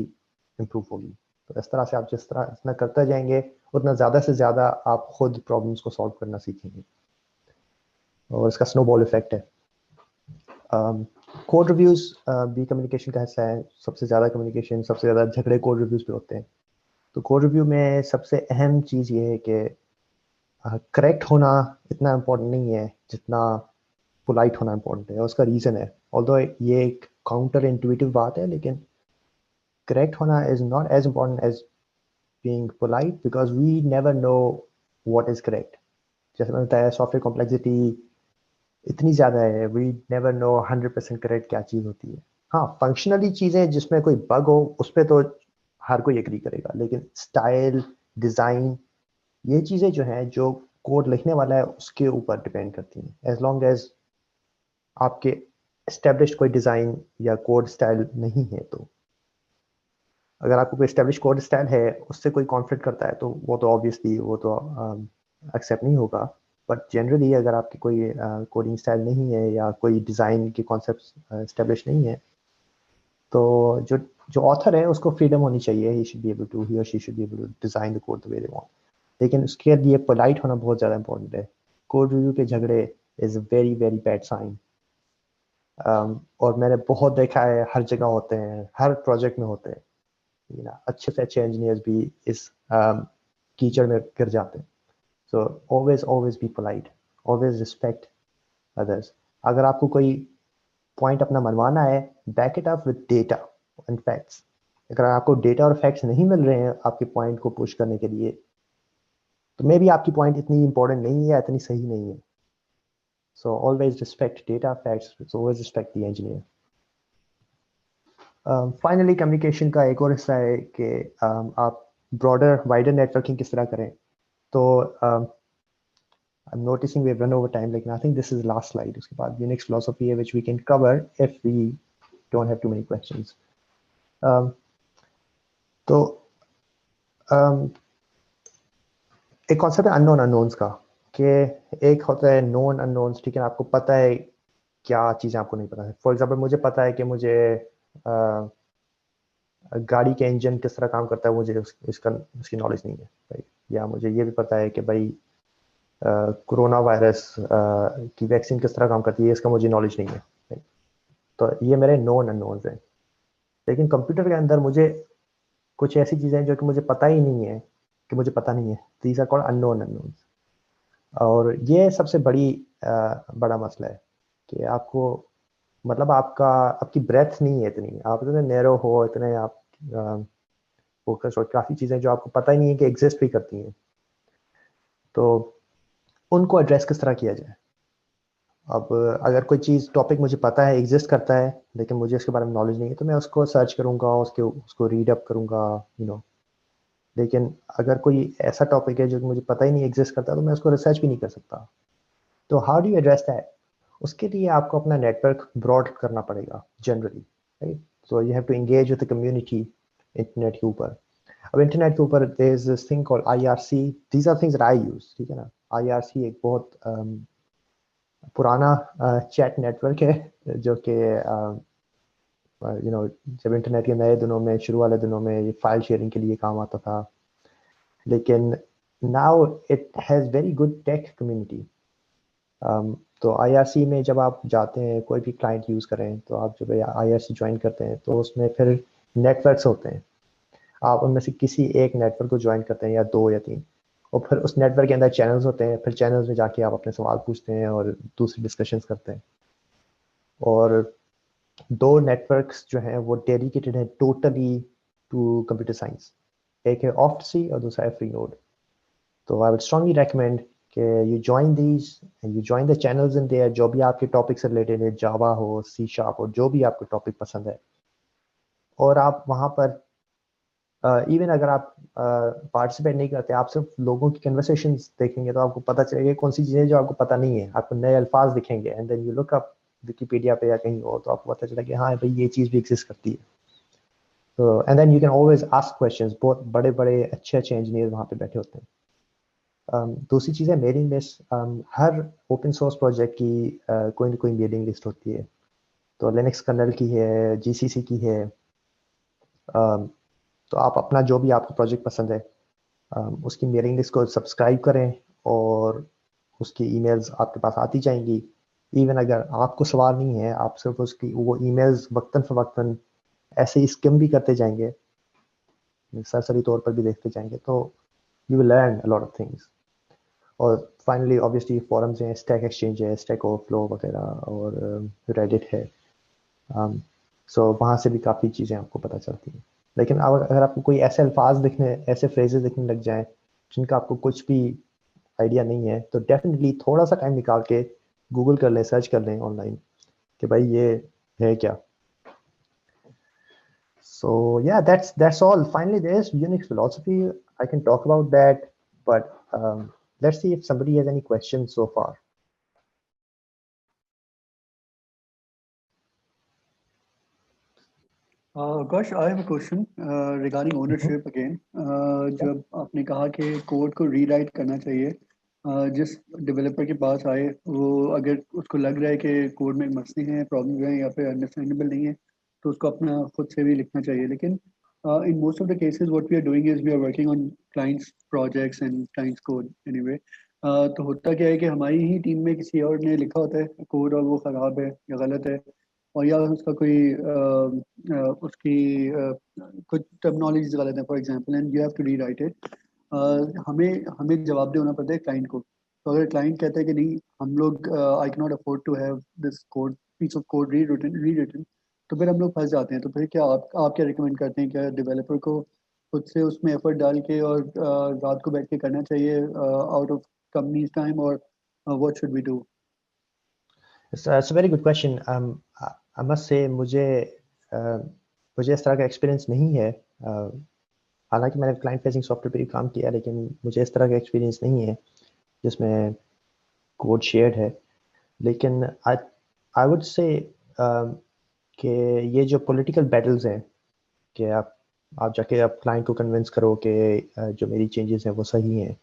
इम्प्रूव होगी। तो इस तरह से आप जिस तरह इतना करते जाएंगे उतना ज़्यादा से ज़्यादा आप खुद प्रॉब्लम्स को सॉल्व करना सीखेंगे, और इसका स्नोबॉल इफेक्ट है। कोड रिव्यूज़ भी कम्युनिकेशन का हिस्सा है। सबसे ज़्यादा झगड़े कोड रिव्यूज़ पे होते हैं। तो कोड रिव्यू में सबसे अहम चीज़ ये है कि करेक्ट होना इतना इम्पोर्टेंट नहीं है जितना पोलाइट होना इम्पोर्टेंट है। और उसका रीज़न है, ऑल्दो ये एक काउंटर इंट्यूटिव बात है, लेकिन करेक्ट होना is not as important as being polite, because we never know what is correct. जैसे मैंने बताया, सॉफ्टवेयर कॉम्प्लेक्सिटी इतनी ज़्यादा है, वी नेवर नो 100% करेक्ट क्या चीज़ होती है। हाँ, फंक्शनली चीज़ें जिसमें कोई बग हो उस पर तो हर कोई एग्री करेगा, लेकिन स्टाइल, डिज़ाइन, ये चीज़ें जो हैं, जो कोड लिखने वाला है उसके ऊपर डिपेंड करती हैं। एज लॉन्ग एज आपके एस्टेब्लिश्ड कोई डिज़ाइन या कोड स्टाइल नहीं है, तो अगर आपको कोई एस्टेब्लिश कोड स्टाइल है, उससे कोई कॉन्फ्लिक्ट करता है, तो वो तो ऑब्वियसली वो तो एक्सेप्ट नहीं होगा। बट जनरली अगर आपकी कोई कोडिंग स्टाइल नहीं है या कोई डिज़ाइन के कॉन्सेप्ट एस्टेब्लिश नहीं है, तो जो जो ऑथर है उसको फ्रीडम होनी चाहिए। He should be able to, he और she should be able to design the code the way they want. लेकिन उसके लिए पोलाइट होना बहुत ज़्यादा इंपॉर्टेंट है। कोड रिव्यू के झगड़े is a very very bad sign. और मैंने बहुत देखा है, हर जगह होते हैं, हर प्रोजेक्ट में होते हैं। अच्छे से अच्छे इंजीनियर्स भी इस कीचड़ में गिर जाते हैं। So always be polite, always respect others. अगर आपको कोई पॉइंट अपना मनवाना है, back it up with data and facts. अगर आपको डेटा और फैक्ट्स नहीं मिल रहे हैं आपके पॉइंट को पुश करने के लिए, तो मे बी आपकी पॉइंट इतनी इंपॉर्टेंट नहीं है या इतनी सही नहीं है। So always respect data, facts, always respect the engineer. Finally communication का एक और हिस्सा है कि आप ब्रॉडर वाइडर नेटवर्किंग किस तरह करें। तो I'm noticing we've run over time, like I think this is the last slide. उसके बाद Unix philosophy है, which we can cover if we don't have too many questions. तो एक कॉन्सेप्ट है अननोन अननोन्स का, कि एक होता है नोन अननोन्स, ठीक है, आपको पता है क्या चीज़ें आपको नहीं पता है। फॉर एग्जांपल, मुझे पता है कि मुझे गाड़ी के इंजन किस तरह काम करता है, मुझे उसकी नॉलेज नहीं है भाई। या मुझे ये भी पता है कि भाई कोरोना वायरस की वैक्सीन किस तरह काम करती है, इसका मुझे नॉलेज नहीं है भाई। तो ये मेरे नोन अननोन्स हैं। लेकिन कंप्यूटर के अंदर मुझे कुछ ऐसी चीज़ें हैं जो कि मुझे पता ही नहीं है कि मुझे पता नहीं है। These are called unknown unknowns. और ये सबसे बड़ा मसला है कि आपको, मतलब आपकी ब्रेथ नहीं है इतनी, आप इतने नैरो हो, इतने आप फोकस, और काफ़ी चीज़ें जो आपको पता ही नहीं है कि एग्जिस्ट भी करती हैं। तो उनको एड्रेस किस तरह किया जाए। अब अगर कोई चीज़ टॉपिक मुझे पता है, एग्जिस्ट करता है, लेकिन मुझे उसके बारे में नॉलेज नहीं है, तो मैं उसको सर्च करूँगा, उसको रीड अप करूँगा, लेकिन अगर कोई ऐसा टॉपिक है जो कि मुझे पता ही नहीं एग्जिस्ट करता, तो मैं उसको रिसर्च भी नहीं कर सकता। तो how do you address that? उसके लिए आपको अपना नेटवर्क ब्रॉड करना पड़ेगा generally, right. So you have to engage with the community internet के ऊपर। अब इंटरनेट के ऊपर there is this thing called IRC। These are things that I use, ठीक है ना। IRC एक बहुत पुराना चैट नेटवर्क है, जो कि जब इंटरनेट के नए दिनों में, शुरू वाले दिनों में, ये फाइल शेयरिंग के लिए काम आता था। लेकिन now it has very good take community. तो IRC में जब आप जाते हैं, कोई भी क्लाइंट यूज़ करें, तो आप जब IRC ज्वाइन करते हैं, तो उसमें फिर नेटवर्क्स होते हैं। आप उनमें से किसी एक नेटवर्क को ज्वाइन करते हैं, या 2 या 3, और फिर उस नेटवर्क के अंदर चैनल्स होते हैं। फिर चैनल्स में जाके आप अपने सवाल पूछते हैं और दूसरी डिस्कशंस करते हैं। और 2 नेटवर्क्स जो हैं वो डेडिकेटेड हैं टोटली टू कंप्यूटर साइंस। एक है ऑफ्टसी और दूसरा है फ्रीनोड। तो आई वुड स्ट्रांगली रेकमेंड कि you join these and you join the channels in there, जो भी आपके टॉपिक से रिलेटेड है, जावा हो, सी शार्प हो, जो भी आपको टॉपिक पसंद है, और आप वहाँ पर इवन अगर आप पार्टिसिपेट नहीं करते, आप सिर्फ लोगों की कन्वर्सेशंस देखेंगे तो आपको पता चलेगा कौन सी चीज़ें जो आपको पता नहीं है, आपको नए अल्फाज दिखेंगे, and then you look up Wikipedia पे या कहीं और, तो आपको पता चला कि हाँ भाई ये चीज़ भी एग्जिस्ट करती है। तो and then you can always ask questions, बहुत बड़े बड़े अच्छे अच्छे इंजीनियर वहाँ पे बैठे होते हैं। दूसरी चीज़ है मेलिंग लिस्ट। हर ओपन सोर्स प्रोजेक्ट की कोई ना कोई मेलिंग लिस्ट होती है, तो लिनक्स कर्नल की है, जीसीसी की है। तो आप अपना जो भी आपको प्रोजेक्ट पसंद है उसकी मेलिंग लिस्ट को सब्सक्राइब करें, और उसकी ईमेल्स आपके पास आती जाएंगी। इवन अगर आपको सवाल नहीं है, आप सिर्फ उसकी वो ईमेल्स वक्तन फ़वक्तन ऐसे ही स्किम भी करते जाएंगे, सरसरी तौर पर भी देखते जाएंगे, तो you will learn a lot of things. और फाइनली ऑब्वियसली फॉरम्स हैं, स्टैक एक्सचेंज है, स्टैक ओवरफ्लो वगैरह, और रेडिट है। सो वहाँ से भी काफ़ी चीज़ें आपको पता चलती हैं। लेकिन अगर आपको कोई ऐसे अल्फाज दिखने, ऐसे फ्रेजेस दिखने लग जाएं जिनका आपको कुछ भी आइडिया नहीं है, तो डेफिनेटली थोड़ा सा टाइम निकाल के गूगल कर लें, सर्च कर लें ऑनलाइन कि भाई ये है क्या। So yeah, that's all. Finally, there's Unix philosophy. I can talk about that, but let's see if somebody has any questions so far. Gosh, I have a question regarding ownership again. जब आपने कहा कि code को rewrite करना चाहिए, जिस developer के पास आए वो अगर उसको लग रहा है कि कोड में मसले हैं, प्रॉब्लम हैं या फिर अंडरस्टैंडेबल नहीं है, तो उसको अपना खुद से भी लिखना चाहिए। लेकिन in most of the cases what we are doing is we are working on clients projects and clients code anyway. तो होता क्या है कि हमारी ही टीम में किसी और ने लिखा होता है कोड और वो ख़राब है या गलत है, और या उसका कोई उसकी कुछ टर्मिनोलॉजीज गलत है for example, and you have to rewrite it. हमें हमें जवाब देना पड़ता है क्लाइंट को। तो अगर क्लाइंट कहता है कि नहीं हम लोग I can not afford to have this code piece of code rewritten, तो फिर हम लोग फंस जाते हैं। तो फिर क्या आप क्या रिकमेंड करते हैं? क्या डेवलपर को खुद से उसमें एफर्ट डाल के और रात को बैठ के करना चाहिए आउट ऑफ कंपनीज टाइम, और what should we do? It's a very good question. I must say मुझे इस तरह का एक्सपीरियंस नहीं है। हालांकि मैंने क्लाइंट फेसिंग सॉफ्टवेयर पर भी काम किया, लेकिन मुझे इस तरह का एक्सपीरियंस नहीं है जिसमें कोड शेयर्ड है। लेकिन आई वुड से कि ये जो पॉलिटिकल बैटल्स हैं कि आप जाके आप क्लाइंट को कन्विंस करो कि जो मेरी चेंजेस हैं वो सही हैं,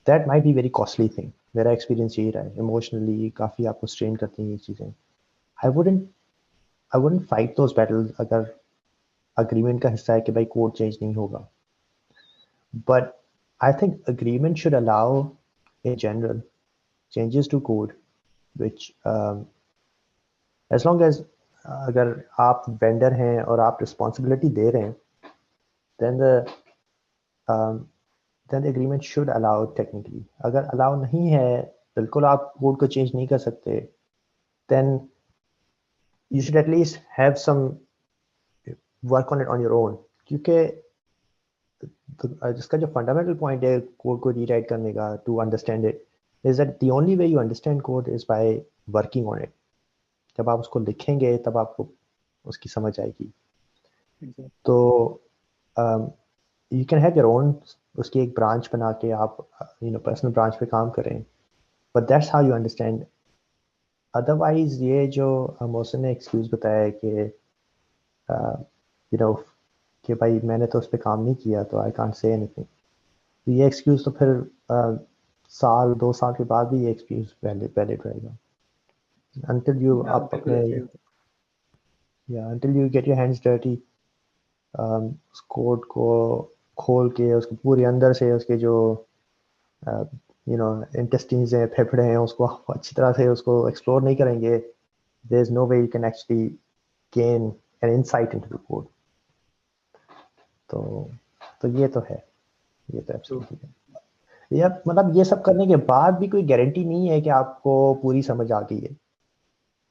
that might be very costly thing. मेरा एक्सपीरियंस यही रहा है, इमोशनली काफ़ी आपको स्ट्रेन करती हैं ये चीज़ें। I wouldn't fight those battles अगर अग्रीमेंट का हिस्सा है कि भाई कोड चेंज नहीं होगा। But I think agreement should allow in general changes to code which as long as अगर आप वेंडर हैं और आप रिस्पॉन्सिबिलिटी दे रहे हैं, then the agreement should allow technically. अगर अलाउ नहीं है, बिल्कुल आप कोड को चेंज नहीं कर सकते, then you should at least have some work on it on your own. क्योंकि जिसका जो फंडामेंटल पॉइंट है कोड को रीराइट करने का, to understand it, is that the only way you understand code is by working on it. जब आप उसको लिखेंगे तब आपको उसकी समझ आएगी। तो you can have your own, उसकी एक ब्रांच बना के आप पर्सनल ब्रांच पे काम करें, but that's how you understand. Otherwise ये जो मोहसिन ने एक्सक्यूज बताया है कि कि भाई मैंने तो उस पर काम नहीं किया तो आई कांट से एनीथिंग, तो ये एक्सक्यूज तो फिर साल 2 साल के बाद भी ये एक्सक्यूज वैलिड रहेगा until you Yeah, आप बिल्कुल अपने until you get your hands dirty, उस कोड को खोल के उसको पूरे अंदर से उसके जो इंटेस्टाइन्स हैं, फेफड़े हैं, उसको अच्छी तरह से उसको एक्सप्लोर नहीं करेंगे, there is no way you can actually gain an insight into the code. तो ये तो है, ये तो एब्सोल्युटली है। या मतलब ये सब करने के बाद भी कोई गारंटी नहीं है कि आपको पूरी समझ आ गई है।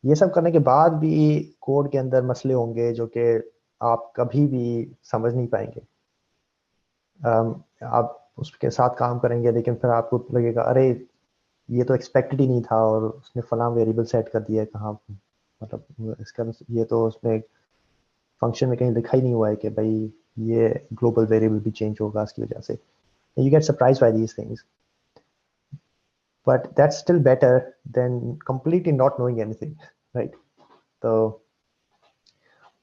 ये सब करने के बाद भी कोड के अंदर मसले होंगे जो कि आप कभी भी समझ नहीं पाएंगे। आप उसके साथ काम करेंगे, लेकिन फिर आपको लगेगा अरे ये तो एक्सपेक्टेड ही नहीं था और उसने फलां वेरिएबल सेट कर दिया है कहाँ, मतलब इसका ये तो उसमें फंक्शन में कहीं लिखा ही नहीं हुआ है कि भाई ये ग्लोबल वेरिएबल भी चेंज होगा इसकी वजह से. You get surprised by these things, but that's still better than completely not knowing anything, right? तो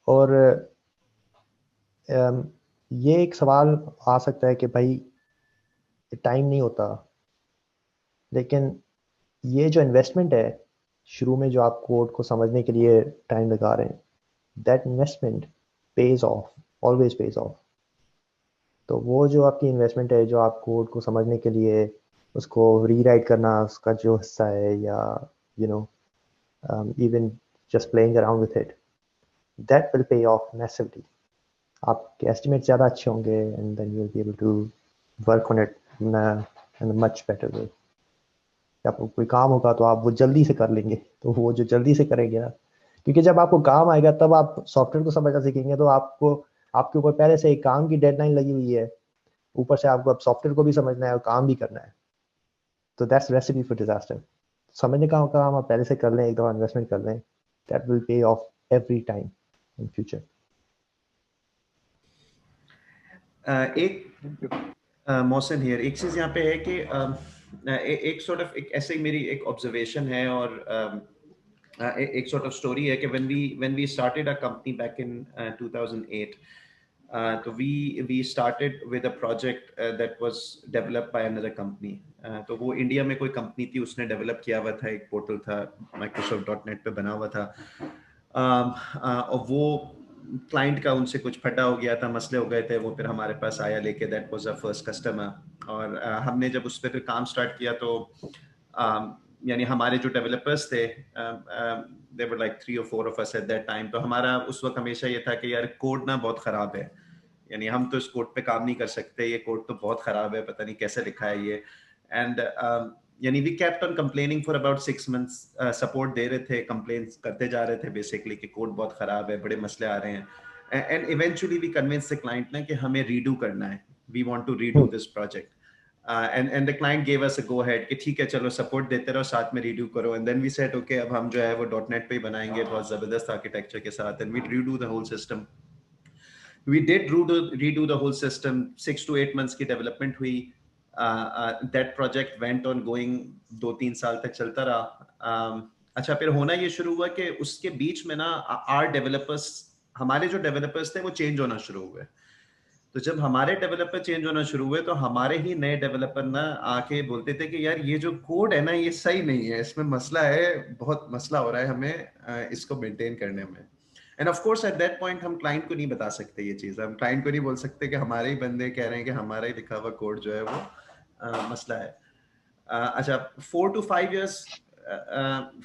और ये एक सवाल आ सकता है कि भाई टाइम नहीं होता, लेकिन ये जो इन्वेस्टमेंट है शुरू में जो आप कोड को समझने के लिए टाइम लगा रहे हैं, that investment page of, always page of. तो वो जो आपकी इन्वेस्टमेंट है जो आप कोड को समझने के लिए उसको रीराइट करना उसका जो हिस्सा है, या you know even just playing around with it, that will pay off massively. आपके एस्टिमेट ज़्यादा अच्छे होंगे and then you will be able to work on it in a much better way. आपको कोई काम होगा तो आप वो जल्दी से कर लेंगे, तो वो जो जल्दी से करेंगे ना, क्योंकि जब आपको काम आएगा तब आप सॉफ्टवेयर को समझना सीखेंगे. तो आपको आपके ऊपर पहले से एक काम की डेडलाइन लगी हुई है, ऊपर से आपको अब सॉफ्टवेयर को भी समझना है और काम भी करना है. तो दैट्स रेसिपी फॉर डिजास्टर. समझने का काम आप पहले से कर लें, एक दफा इन्वेस्टमेंट कर लें, that will pay of every time in future. एक मौसम हियर एक चीज यहाँ पे है कि एक sort of एक ऐसे ही मेरी एक ऑब्जर्वेशन है और एक sort of story है कि when we started our company back in 2008, तो we started with a project that was developed by another company. तो वो इंडिया में कोई कंपनी थी, उसने डेवलप किया हुआ था, एक पोर्टल था Microsoft.net पे बना हुआ था. और वो क्लाइंट का उनसे कुछ फटा हो गया था, मसले हो गए थे, वो फिर हमारे पास आया लेके. That was our first customer. और हमने जब उस पर काम स्टार्ट किया तो यानी हमारे जो डेवलपर्स थे, दे were like 3 or 4 of us at that time. तो हमारा उस वक्त हमेशा ये था कि यार कोड ना बहुत खराब है, यानी हम तो इस कोड पे काम नहीं कर सकते, ये कोड तो बहुत खराब है, पता नहीं कैसे लिखा है ये. एंड यानी we kept on complaining for about 6 months. Support दे रहे थे, कंप्लेंट्स करते जा रहे थे बेसिकली कि कोड बहुत खराब है, बड़े मसले आ रहे हैं. And eventually we convince the client ना कि हमें रीडू करना है, we want to redo this project. And the client gave us a go ahead कि ठीक है चलो सपोर्ट देते रहो, साथ में रीडू करो. And then we said okay, अब हम जो है वो .NET पे ही बनाएंगे बहुत जबरदस्त आर्किटेक्चर के साथ. And we redo the whole system. We did redo the whole system. 6 to 8 months की डेवलपमेंट हुई. That project went on going 2-3 साल तक चलता रहा. अच्छा, फिर होना ये शुरू हुआ कि उसके बीच में ना हमारे जो डेवलपर्स थे वो चेंज होना शुरू हुए. तो जब हमारे डेवलपर चेंज होना शुरू हुए तो हमारे ही नए डेवलपर ना आके बोलते थे कि यार ये जो कोड है ना ये सही नहीं है, इसमें मसला है, बहुत मसला हो रहा है हमें इसको मेंटेन करने में. End of course at that point हम क्लाइंट को नहीं बता सकते ये चीज़, हम क्लाइंट को नहीं बोल सकते कि हमारे ही बंदे कह रहे हैं कि हमारा ही लिखा हुआ कोड जो है वो मसला है. अच्छा, 4 to 5 years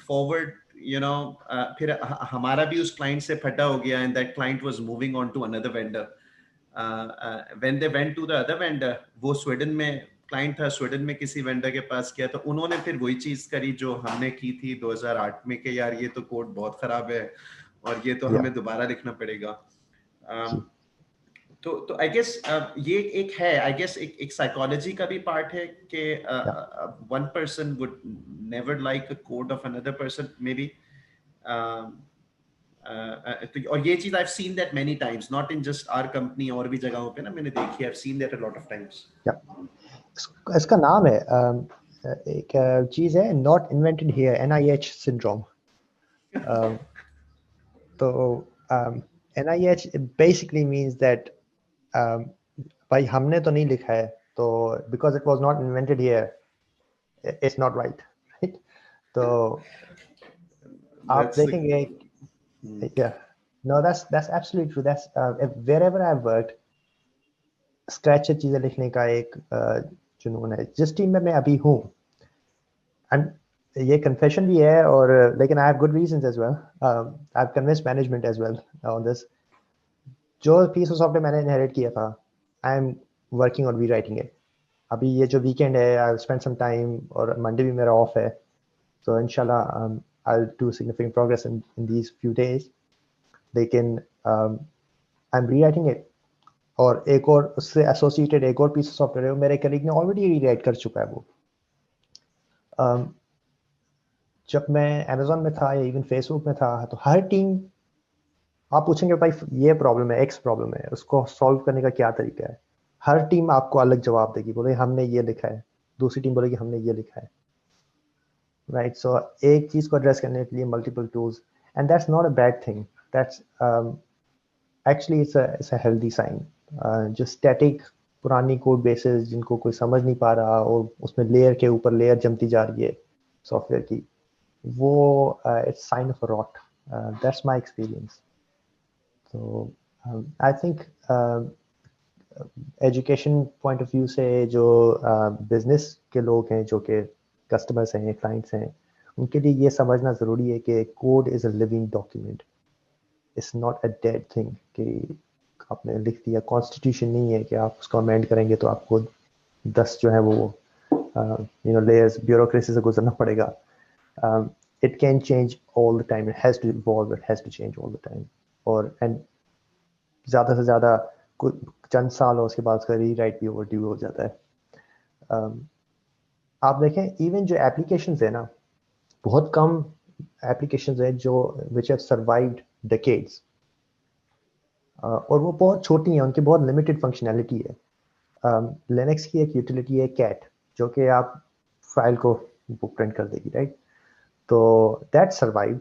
forward, you know, फिर हमारा भी उस क्लाइंट से फटा हो गया and that client was moving on to another vendor. When they went to the other vendor, वो स्वीडन में क्लाइंट था, स्वीडन में किसी वेंडर के पास गया तो उन्होंने फिर वही चीज़ करी जो हमने की थी 2008 में कि यार ये तो कोड बहुत खराब है और ये तो हमें दोबारा लिखना पड़ेगा. तो आई गेस ये एक है, आई गेस एक साइकोलॉजी का भी पार्ट है कि one person would never like a code of another person maybe. और ये चीज I have seen that many times, not in just our company, और भी जगहों पे ना मैंने देखी, I have seen that a lot of times. इसका नाम है एक चीज है, not invented here, NIH syndrome. तो NIH basically means that भाई हमने तो नहीं लिखा है, तो because it was not invented here, it's not right, right? तो आप देखेंगे, yeah, no, that's absolutely true. That's wherever I've worked, scratch से चीजें लिखने का एक जुनून है. जिस टीम में मैं अभी हूँ, ये कन्फेशन भी है, और लेकिन I have good reasons as well. I have convinced management as well on this. जो पीस ऑफ सॉफ्टवेयर मैंने इनहेरिट किया था, I am working on rewriting it. अभी ये जो वीकेंड है, I will spend some time, और मंडे भी मेरा ऑफ है, तो इंशाल्लाह I will do significant progress in these few days. लेकिन आई एम रीराइटिंग इट. और एक और उससे एसोसिएटेड एक और पीस ऑफ सॉफ्टवेयर है, मेरे कलीग ने ऑलरेडी रीराइट कर चुका है वो। जब मैं अमेजोन में था या इवन फेसबुक में था, तो हर टीम, आप पूछेंगे भाई ये प्रॉब्लम है, एक्स प्रॉब्लम है, उसको सॉल्व करने का क्या तरीका है, हर टीम आपको अलग जवाब देगी, बोले हमने ये लिखा है, दूसरी टीम बोलेगी हमने ये लिखा है, राइट। सो एक चीज को एड्रेस करने के लिए multiple tools, and that's not a bad thing, that's actually it's a healthy sign. जो स्टैटिक पुरानी कोड बेसिस जिनको कोई समझ नहीं पा रहा और उसमें लेयर के ऊपर लेयर जमती जा रही है सॉफ्टवेयर की, वो it's sign of a rot, that's my experience. तो I think education point of view से जो बिजनेस के लोग हैं, जो कि कस्टमर्स हैं, क्लाइंट्स हैं, उनके लिए ये समझना ज़रूरी है कि code is a living document, it's not a dead thing कि आपने लिख दिया। कॉन्स्टिट्यूशन नहीं है कि आप उसको अमेंड करेंगे तो आपको 10 जो है वो लेयर्स ब्यूरोक्रेसी से गुजरना पड़ेगा। It can change all the time, it has to evolve, it has to change all the time. और एंड ज़्यादा से ज़्यादा कुछ चंद साल और उसके बाद उसका रीराइट भी ओवरड्यू हो जाता है। आप देखें इवन जो एप्लीकेशंस है ना, बहुत कम एप्लीकेशंस हैं जो विच हैव सर्वाइव्ड डेकेड्स, और वो बहुत छोटी हैं, उनकी बहुत लिमिटेड फंक्शनैलिटी है। लिनक्स की एक यूटिलिटी है कैट, जो कि आप फाइल को प्रिंट कर देगी, राइट। तो दैट सर्वाइव्ड,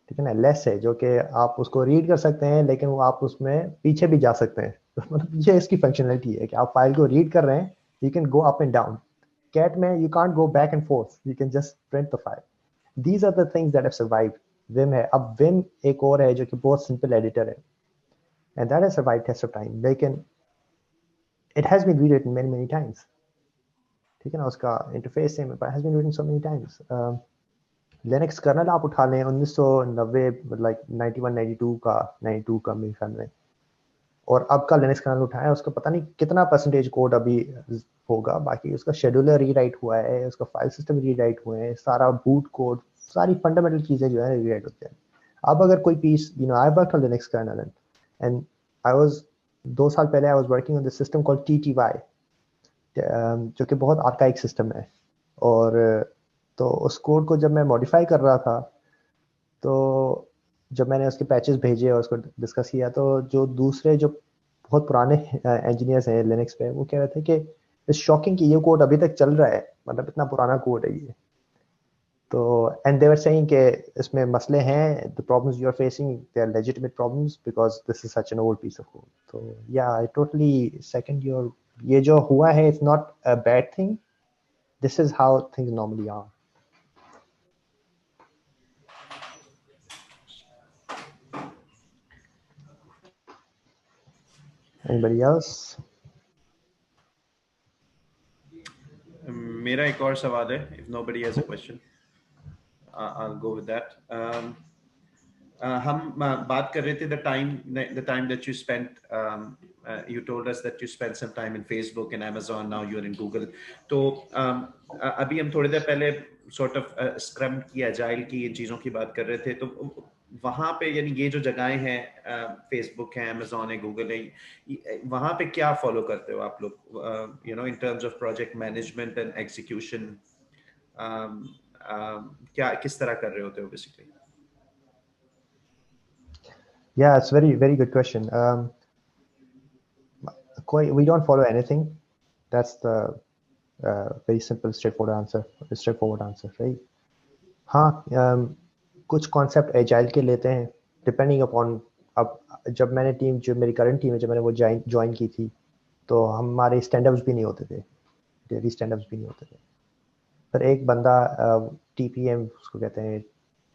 ठीक है ना। लेस है जो कि आप उसको रीड कर सकते हैं, लेकिन वो आप उसमें पीछे भी जा सकते हैं। मतलब ये इसकी फंक्शनलिटी है कि आप फाइल को रीड कर रहे हैं, you can go up and down. Cat में you can't go back and forth, you can just print the file. These are the things that have survived. Vim है, अब विम एक और है जो कि बहुत सिंपल एडिटर है, and that has survived test of time, लेकिन it has been rewritten many many times, ठीक है ना। उसका interface same has been written so many times. Linux colonel आप उठा लें 1990, लाइक 91 92 का, 92 का मेरे ख्याल में, और अब का लिनक्स कर्नल उठाया, उसका पता नहीं कितना परसेंटेज कोड अभी होगा बाकी। उसका शेड्यूलर रीराइट हुआ है, उसका फाइल सिस्टम रीराइट हुए हैं, सारा बूट कोड, सारी फंडामेंटल चीजें जो है रीराइट होती हैं। अब अगर कोई piece, I work on Linux kernel and I was 2 साल पहले I was working on the system called TTY, जो कि बहुत आर्काइक सिस्टम है। और तो उस कोड को जब मैं मॉडिफाई कर रहा था, तो जब मैंने उसके पैचेस भेजे और उसको डिस्कस किया, तो जो दूसरे जो बहुत पुराने इंजीनियर्स हैं लिनक्स पे, वो कह रहे थे कि इट्स शॉकिंग कि ये कोड अभी तक चल रहा है, मतलब इतना पुराना कोड है ये। तो एंड दे वर सेइंग कि इसमें मसले हैं, the problems you are facing they are legitimate problems because this is such an old piece of code. तो या आई टोटली सेकंड योर, ये जो हुआ है it's not a bad thing, this is how things normally are. Anybody else? मेरा एक और सवाल है, if nobody has a question, I'll go with that. हम बात कर रहे थे the time that you spent, you told us that you spent some time in Facebook and Amazon, now you're in Google. तो अभी हम थोड़ी देर पहले sort of स्क्रम की, एजाइल की, इन चीज़ों की बात कर रहे थे। तो वहाँ पे यानी ये जो जगहें हैं, फेसबुक है, अमेजोन है, गूगल है, वहाँ पे क्या फॉलो करते हो आप लोग, in terms of project management and execution, क्या किस तरह कर रहे होते हो basically? Yeah, it's very good question. We don't follow anything. That's the very simple, straightforward answer, right? हाँ, कुछ कॉन्सेप्ट एजाइल के लेते हैं डिपेंडिंग अपॉन। अब जब मैंने टीम, जो मेरी करंट टीम है, जब मैंने वो ज्वाइन की थी, तो हमारे स्टैंड-अप्स भी नहीं होते थे, डेली स्टैंड-अप्स भी नहीं होते थे। पर एक बंदा TPM उसको कहते हैं,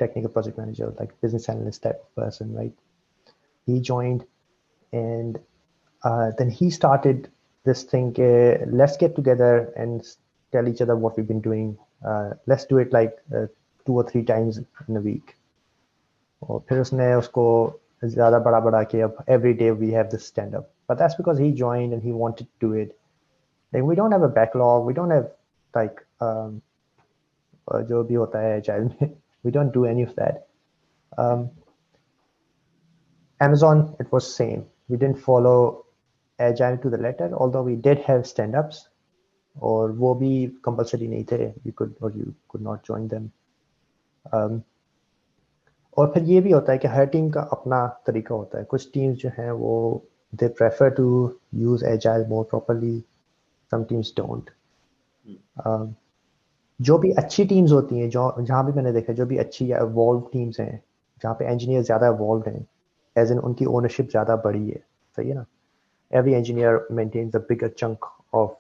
technical project manager, like business analyst type person, right. He joined, and then he started this thing, let's get together and tell each other what we've been doing. Let's do it like 2 or 3 times in a week. और फिर उसने उसको ज़्यादा बड़ा कि अब every day we have this stand up. But that's because he joined and he wanted to do it. Like we don't have a backlog, we don't have like जो भी होता है agile में, we don't do any of that. Amazon, it was same. We didn't follow agile to the letter, although we did have stand-ups, और वो भी compulsory नहीं थे, you could not join them. और फिर ये भी होता है कि हर टीम का अपना तरीका होता है. कुछ टीम्स जो हैं वो they prefer to use agile more properly, some teams don't. जो भी अच्छी टीम्स होती हैं, जो जहाँ भी मैंने देखा जो भी अच्छी या evolved टीम्स हैं, जहाँ पे engineers ज़्यादा evolved हैं, as in उनकी ownership ज़्यादा बड़ी है, सही है ना? Every engineer maintains a bigger chunk of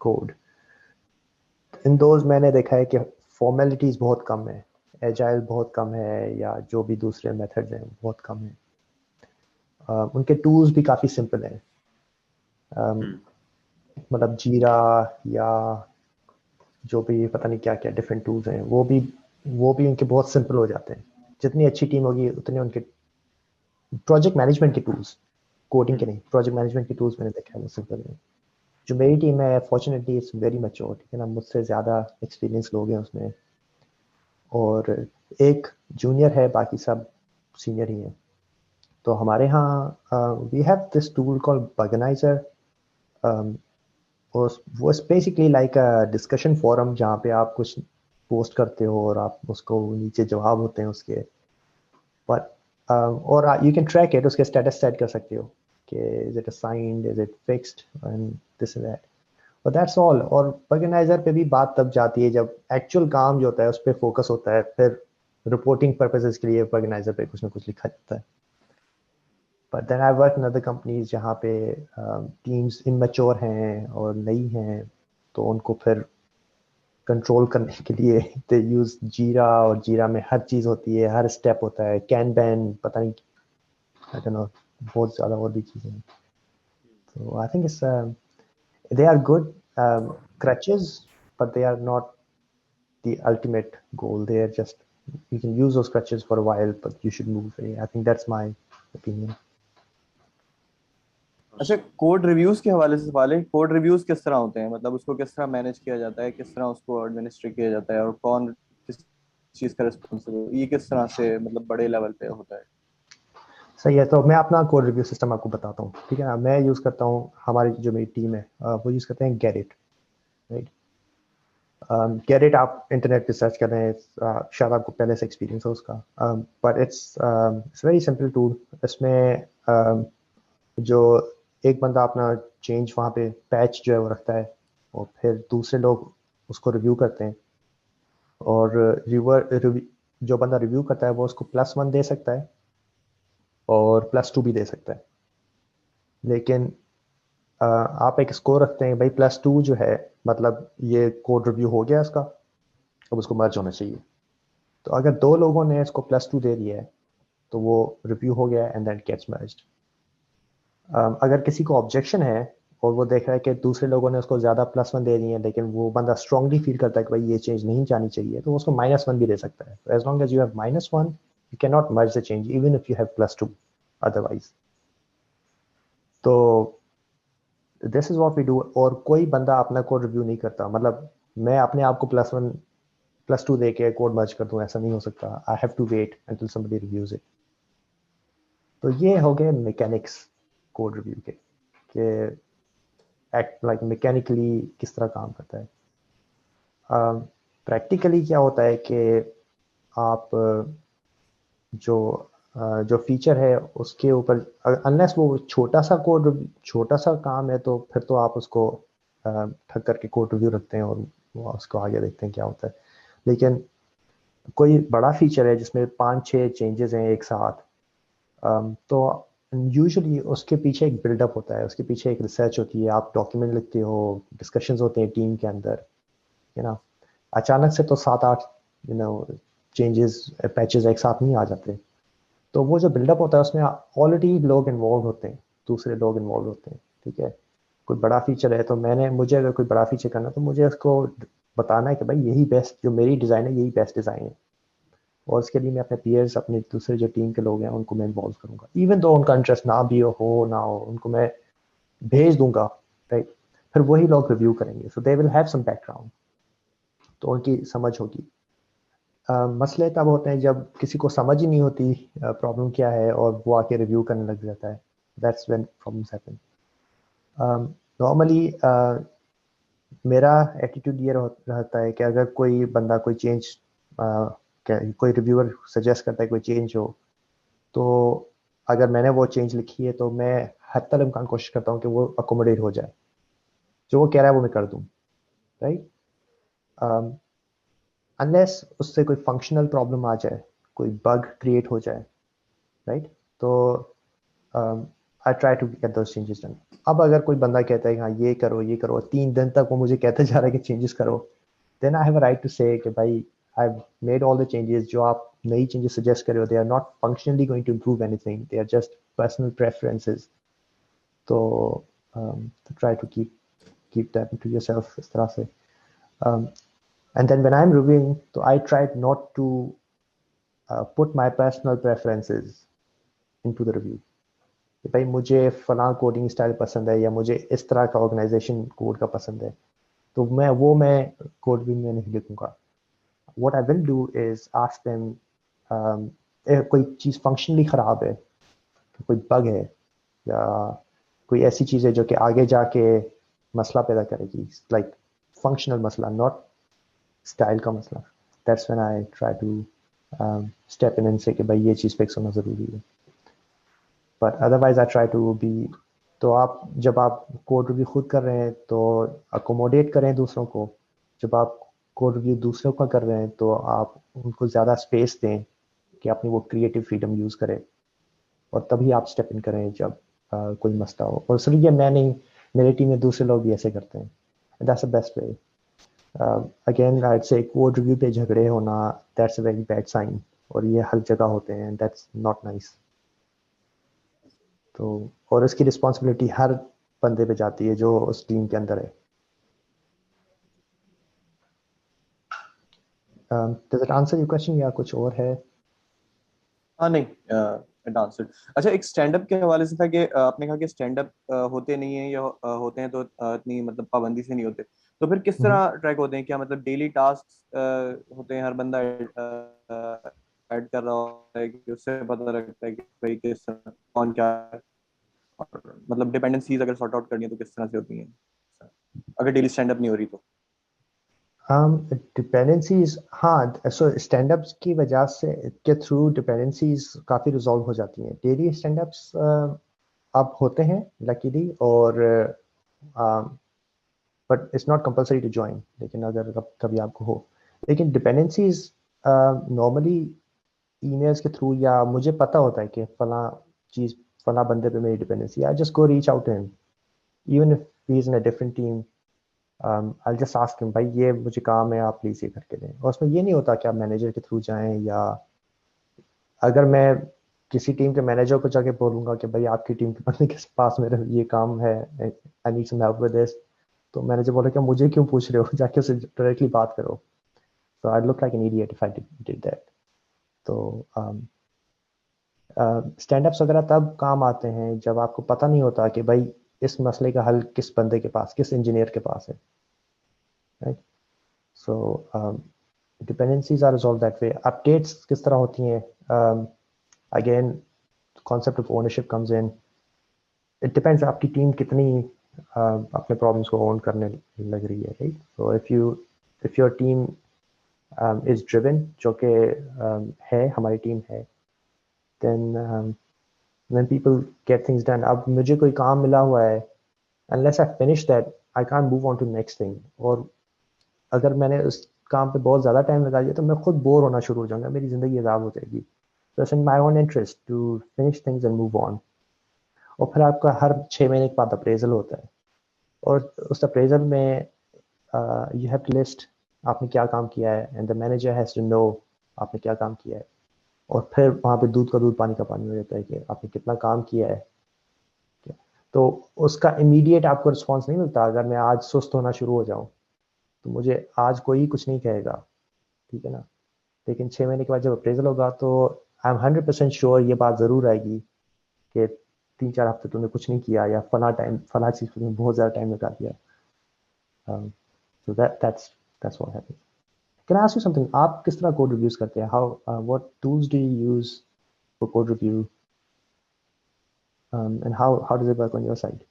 code. In those मैंने देखा है कि formalities बहुत कम है, agile बहुत कम है, या जो भी दूसरे methods हैं बहुत कम है. उनके tools भी काफ़ी simple हैं. मतलब जीरा या जो भी पता नहीं क्या क्या डिफरेंट टूल्स हैं, वो भी उनके बहुत सिंपल हो जाते हैं. जितनी अच्छी टीम होगी उतने उनके प्रोजेक्ट मैनेजमेंट के टूल्स, कोडिंग के नहीं, प्रोजेक्ट मैनेजमेंट के टूल्स मैंने देखा है वो सिंपल हैं. जो मेरी टीम है फॉर्चुनेटली इट्स वेरी मैच्योर, ठीक है ना, मुझसे ज़्यादा एक्सपीरियंस लोग हैं उसमें, और एक जूनियर है, बाकी सब सीनियर ही हैं. तो हमारे यहाँ we have this tool called Buganizer. वो basically like a discussion forum जहाँ पे आप कुछ पोस्ट करते हो और आप उसको नीचे जवाब होते हैं उसके, बट और यू कैन ट्रैक इट, उसके स्टेटस सेट कर सकते हो कि is it assigned, is it fixed and this and that, और दैट्स ऑल. और ऑर्गेनाइजर पे भी बात तब जाती है जब एक्चुअल काम जो होता है उस पर फोकस होता है, फिर रिपोर्टिंग पर्पसेस के लिए ऑर्गेनाइजर पे कुछ ना कुछ लिखा जाता है. But then I work in other companies जहाँ पे teams immature हैं और नई हैं, तो उनको फिर कंट्रोल करने के लिए they use Jira, और Jira में हर चीज़ होती है, हर स्टेप होता है, Kanban, पता नहीं, I don't know, बहुत ज़्यादा और भी चीज़ें हैं. So I think they are good crutches, but they are not the ultimate goal. They are just, you can use those crutches for a while, but you should move away. I think that's my opinion. अच्छा, code reviews के हवाले से सवाल है. Code reviews किस तरह होते हैं, मतलब उसको किस तरह मैनेज किया जाता है, किस तरह उसको एडमिनिस्ट्रेट किया जाता है, और कौन किस चीज का रिस्पॉन्सिबल, ये किस तरह से मतलब बड़े लेवल पे होता है? सही है. तो मैं अपना कोड रिव्यू सिस्टम आपको बताता हूँ, ठीक है ना. मैं यूज़ करता हूँ, हमारी जो मेरी टीम है वो यूज़ करते हैं Gerrit, राइट. Gerrit आप इंटरनेट पे सर्च कर रहे हैं, शायद आपको पहले से एक्सपीरियंस हो उसका, but it's very simple tool. इसमें जो एक बंदा अपना चेंज वहाँ पे पैच जो है वो रखता है, और फिर दूसरे लोग उसको रिव्यू करते हैं, और जो बंदा रिव्यू करता है वो उसको +1 दे सकता है और +2 भी दे सकता है. लेकिन आप एक स्कोर रखते हैं भाई +2 जो है मतलब ये कोड रिव्यू हो गया इसका, अब उसको मर्ज होना चाहिए. तो अगर 2 लोगों ने इसको +2 दे दिया है तो वो रिव्यू हो गया एंड दैट गेट्स मर्ज्ड. अगर किसी को ऑब्जेक्शन है और वो देख रहा है कि दूसरे लोगों ने उसको ज़्यादा +1 दे दिए हैं, लेकिन वो बंदा स्ट्रांगली फील करता है कि भाई ये चेंज नहीं जानी चाहिए, तो उसको -1 भी दे सकता है. As long as you have -1 you can not merge the change even if you have +2 otherwise. तो this is what we do. और कोई बंदा अपना कोड रिव्यू नहीं करता, मतलब मैं अपने आप को +1 +2 दे के कोड मर्ज कर दूं, ऐसा नहीं हो सकता. I have to wait until somebody reviews it. तो ये हो गए मैकेनिक्स कोड रिव्यू के एक्ट लाइक मैकेनिकली किस तरह काम करता है. प्रैक्टिकली क्या होता है कि आप जो फीचर है उसके ऊपर, अनलेस वो छोटा सा काम है, तो फिर तो आप उसको ठक करके कोड रिव्यू रखते हैं और वो उसको आगे देखते हैं क्या होता है. लेकिन कोई बड़ा फीचर है जिसमें 5-6 चेंजेस हैं एक साथ, तो यूजुअली उसके पीछे एक बिल्डअप होता है, उसके पीछे एक रिसर्च होती है, आप डॉक्यूमेंट लिखते हो, डिस्कशंस होते हैं टीम के अंदर, यू नो. अचानक से तो 7-8 चेंजेस पैचेस एक साथ नहीं आ जाते. तो वो जो बिल्डअप होता है उसमें ऑलरेडी लोग इन्वॉल्व होते हैं, दूसरे लोग इन्वॉल्व होते हैं, ठीक है. कोई बड़ा फीचर है तो मुझे अगर कोई बड़ा फीचर करना तो मुझे उसको बताना है कि भाई यही बेस्ट, जो मेरी डिज़ाइन है यही बेस्ट डिज़ाइन है, और उसके लिए मैं अपने पीयर्स, अपने दूसरे जो टीम के लोग हैं उनको मैं इन्वॉल्व करूँगा, इवन दो उनका इंटरेस्ट ना भी हो ना हो, उनको मैं भेज दूंगा, राइट. फिर वही लोग रिव्यू करेंगे, so they will have some background, तो उनकी समझ होगी. मसले तब होते हैं जब किसी को समझ ही नहीं होती प्रॉब्लम क्या है और वो आके रिव्यू करने लग जाता है. that's when problems happen. Normally मेरा एटीट्यूड ये रहता है कि अगर कोई बंदा कोई चेंज कोई रिव्यूअर सजेस्ट करता है कोई चेंज हो, तो अगर मैंने वो चेंज लिखी है तो मैं हद तक इम्कान कोशिश करता हूँ कि वो अकोमोडेट हो जाए, जो वो कह रहा है वो मैं कर दूँ, राइट। अनलेस उससे कोई फंक्शनल प्रॉब्लम आ जाए, कोई बग क्रिएट हो जाए, राइट, तो I try to get those changes done. अब अगर कोई बंदा कहता है हाँ ये करो 3 दिन तक वो मुझे कहते जा रहा है कि चेंजेस करो, then I have a right to say कि भाई I have made all the changes, जो आप नई चेंजेस सजेस्ट कर रहे हो they are not functionally going to improve anything, they are just personal preferences. तो try to keep that to yourself इस तरह से। And then when I'm reviewing, so I tried not to put my personal preferences into the review. कि भाई मुझे फलां coding style पसंद है या मुझे इस तरह का ऑर्गेनाइजेशन कोड का पसंद है, तो मैं कोड भी में नहीं लिखूंगा। What I will do is ask them, कोई चीज़ फंक्शनली ख़राब है, कोई बग है या कोई ऐसी चीज़ है जो कि आगे जाके मसला पैदा करेगी, लाइक फंक्शनल मसला, नॉट स्टाइल का मसला। That's when I try to step in and say कि भाई ये चीज़ फिक्स होना ज़रूरी है। But otherwise I try to be, तो आप जब आप कोड रिव्यू खुद कर रहे हैं तो अकोमोडेट करें दूसरों को, जब आप कोड रिव्यू दूसरों का कर रहे हैं तो आप उनको ज़्यादा स्पेस दें कि अपनी वो क्रिएटिव फ्रीडम यूज़ करें, और तभी आप स्टेप इन करें जब कोई मसला हो। और सिर्फ ये मैं नहीं, मेरी टीम में दूसरे लोग भी ऐसे करते हैं। That's the best way. Again I say code review पे झगड़े होना, that's a very bad sign, और ये हर जगह होते हैं, दैट्स नॉट नाइस। तो और इसकी रिस्पॉन्सिबिलिटी हर बंदे पे जाती है जो उस टीम के अंदर है। Does it answer your question या कुछ और है? हाँ नहीं, इट आंसर्ड। अच्छा, एक स्टैंड अप के हवाले से था कि आपने कहा कि स्टैंड अप होते नहीं है या होते हैं तो इतनी मतलब पाबंदी से नहीं होते, तो फिर किस तरह ट्रैक होते हैं? क्या मतलब डेली टास्क होते हैं, हर बंदा ऐड कर रहा होता है कि उससे पता लगता है कि भाई किस तरह कौन क्या है, और मतलब डिपेंडेंसीज अगर सॉर्ट आउट करनी है तो किस तरह से होती हैं अगर डेली स्टैंड अप नहीं हो रही तो? डिपेंडेंसीज, हाँ, सो स्टैंड अप्स की वजह से के थ्रू डिपेंडेंसीज काफ़ी रिजॉल्व हो जाती हैं। डेली स्टैंड अप्स अब होते हैं लकीली, और but it's not compulsory to join, लेकिन अगर कभी आपको हो, लेकिन डिपेंडेंसीज नॉर्मली ईमेल्स के थ्रू, या मुझे पता होता है कि फला बंदे पे मेरी dependency, I just go reach out to him even if he is in a different team. I just ask him, भाई ये मुझे काम है, आप प्लीज ये करके दें। और उसमें ये नहीं होता कि आप मैनेजर के थ्रू जाएं, या अगर मैं किसी टीम के मैनेजर को जाके बोलूंगा कि भाई आपकी टीम के बंदे के पास मेरे ये काम है, I need some help with this, तो मैनेजर बोलेगा मुझे क्यों पूछ रहे हो, जाके उससे डायरेक्टली बात करो। So I'd look like an idiot if I did that. तो स्टैंड अप्स वगैरह तब काम आते हैं जब आपको पता नहीं होता कि भाई इस मसले का हल किस बंदे के पास, किस इंजीनियर के पास है, right. So dependencies are resolve that way. Updates किस तरह होती हैं? Again concept of ownership comes in. It depends आपकी टीम कितनी अपने प्रॉब्लम्स को ओन करने लग रही है, right. So if your team is driven, जो कि है, हमारी टीम है, then people get things done. अब मुझे कोई काम मिला हुआ है, unless I finish that, I can't move on to the next thing. और अगर मैंने उस काम पे बहुत ज़्यादा टाइम लगा दिया तो मैं खुद बोर होना शुरू हो जाऊंगा, मेरी ज़िंदगी अज़ाब हो जाएगी। So it's in my own interest to finish things and move on. और फिर आपका हर 6 महीने के बाद अप्रेजल होता है, और उस अप्रेजल में you have to list आपने क्या काम किया है, and the manager has to know आपने क्या काम किया है। और फिर वहाँ पे दूध का दूध पानी का पानी हो जाता है कि आपने कितना काम किया है। तो उसका इमीडिएट आपको रिस्पांस नहीं मिलता। अगर मैं आज सुस्त होना शुरू हो जाऊँ तो मुझे आज कोई कुछ नहीं कहेगा, ठीक है ना। लेकिन 6 महीने के बाद जब अप्रेजल होगा तो आई एम 100% श्योर ये बात ज़रूर आएगी कि 3-4 हफ्ते तुमने कुछ नहीं किया, या फला चीज़ पर तुमने बहुत ज़्यादा टाइम लगा दिया। So that's what happens. Can I ask you something? आप किस तरह कोड रिव्यूज करते हैं? What tools do you use for code review? and how does it work on your side?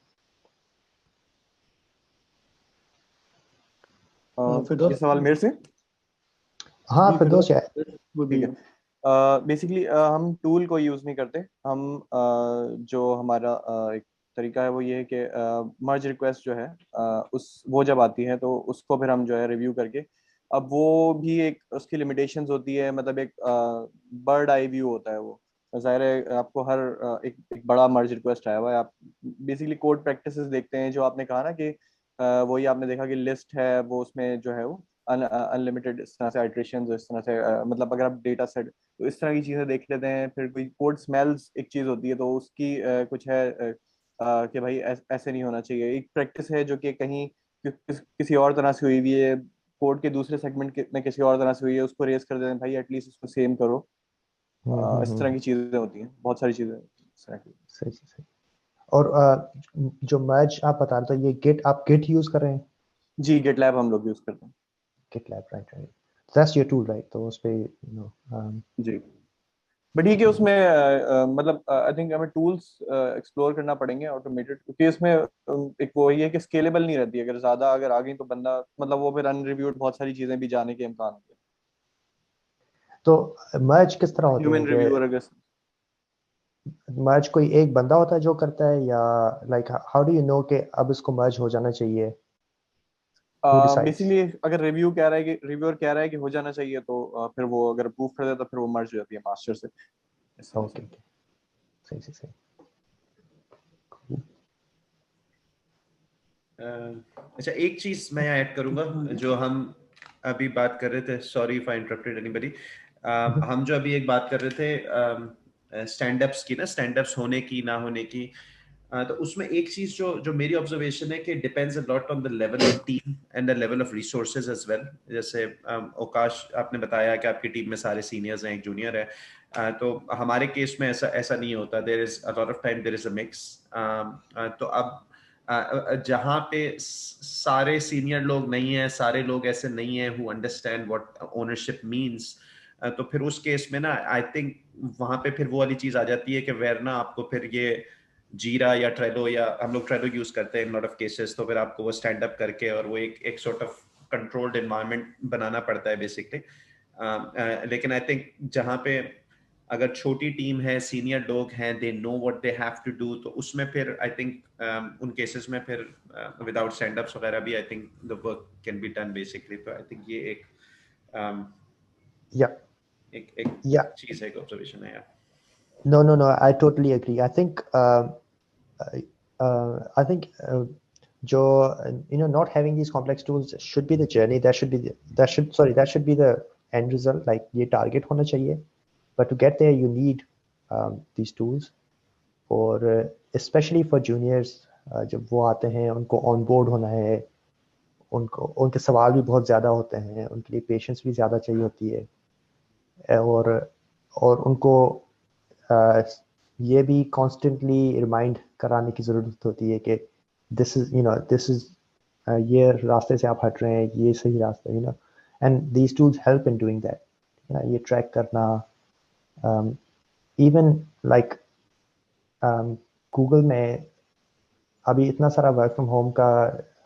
ये सवाल मेरे से? हाँ फिरदौस है। ठीक है। बेसिकली हम टूल को यूज़ नहीं करते। हम जो हमारा एक तरीका है वो ये है कि मर्ज रिक्वेस्ट जो है वो जब आती है तो उसको फिर हम जो है रिव्यू करके, अब वो भी एक उसकी लिमिटेशंस होती है, मतलब एक बर्ड आई व्यू होता है वो। ज़ाहिर है आपको हर एक बड़ा मर्ज रिक्वेस्ट आया हुआ है, आप बेसिकली कोड प्रैक्टिसेस देखते हैं जो आपने कहा ना कि वही आपने देखा कि लिस्ट है वो, उसमें जो है वो अनलिमिटेड इस तरह से आइट्रेशंस, इस तरह से मतलब अगर आप डेटा सेट तो इस तरह की चीज़ें देख लेते हैं। फिर कोई कोड स्मेल्स एक चीज़ होती है तो उसकी कुछ है कि भाई ऐसे नहीं होना चाहिए। एक प्रैक्टिस है जो कि कहीं किसी और तरह से हुई हुई है, कोड के दूसरे सेगमेंट में किसी और तरह से हुई है, उसको रेस कर देते हैं भाई एटलीस्ट उसको सेम करो। इस तरह की चीज़ें होती हैं, बहुत सारी चीज़ें इस तरह की। सही सही। और जो मर्ज आप बता रहे थे, ये आप गिट यूज कर रहे हैं? जी, गिटलैब हम लोग यूज़ करते हैं। GitLab, right. That's your tool, right? तो उस पे जी, बट ये कि उसमें मतलब आई थिंक हमें टूल्स एक्सप्लोर करना पड़ेंगे ऑटोमेटेड, क्योंकि इसमें एक वो ये है कि स्केलेबल नहीं रहती। अगर आ गई तो बंदा मतलब वो फिर अनरिव्यूड बहुत सारी चीजें भी जाने के इम्कान होते तो मर्ज किस तरह हैं। होते हैं ह्यूमन कि रिव्यूअर अगर मर्ज कोई एक बंदा होता है जो करता है, या like how do you know कि अब इसको मर्ज हो जाना चाहिए? Who decides? बेसिकली अगर रिव्यूअर कह रहा है कि हो जाना चाहिए तो फिर वो अगर अप्रूव कर देता तो फिर वो मर्ज हो जाती है मास्टर से, इस तरह से। ओके, सही सही। अच्छा, एक चीज मैं ऐड करूंगा जो हम अभी बात कर रहे थे, sorry if I interrupted anybody. हम जो अभी एक बात कर रहे थे स्टैंड अप्स की ना, स्टैंड अप्स होने की ना होने की, तो उसमें एक चीज जो जो मेरी ऑब्जर्वेशन है कि depends a lot on the level of team and the level of resources as well. जैसे अवकाश आपने बताया कि आपकी टीम में सारे सीनियर्स हैं, एक जूनियर है, तो हमारे केस में ऐसा ऐसा नहीं होता। There is a lot of time there is a mix. तो अब जहाँ पे सारे सीनियर लोग नहीं हैं, सारे लोग ऐसे नहीं हैं who understand what ownership means, तो फिर उस केस में ना आई थिंक वहां पे फिर वो वाली चीज आ जाती है कि वेरना आपको फिर ये जीरा या ट्रेलो, या हम लोग ट्रेलो यूज करते हैं इन लॉट ऑफ केसेस, तो फिर आपको वो स्टैंड अप करके और वो एक सॉर्ट ऑफ कंट्रोल्ड एनवायरनमेंट बनाना पड़ता है बेसिकली। लेकिन आई थिंक जहाँ पे अगर छोटी टीम है, सीनियर लोग हैं, they know what they have to do, तो उसमें फिर आई थिंक उन केसेस में फिर विदाउट स्टैंड अप्स वगैरह भी I think the work can be done basically. तो आई थिंक ये एक um, या एक या चीज है, एक ऑब्जर्वेशन है यार। no, I totally agree. I think जो not having these complex tools should be the journey. That should be the end result. Like ये target होना चाहिए, but to get there you need these tools. और especially for juniors, जब वो आते हैं उनको on board होना है, उनके सवाल भी बहुत ज़्यादा होते हैं, उनके लिए पेशेंस भी ज़्यादा चाहिए होती है, और उनको ये भी कॉन्स्टेंटली रिमाइंड कराने की ज़रूरत होती है कि दिस इज ये रास्ते से आप हट रहे हैं, ये सही रास्ता है, and these tools help in doing that. ये ट्रैक करना, इवन लाइक गूगल में अभी इतना सारा वर्क फ्रॉम होम का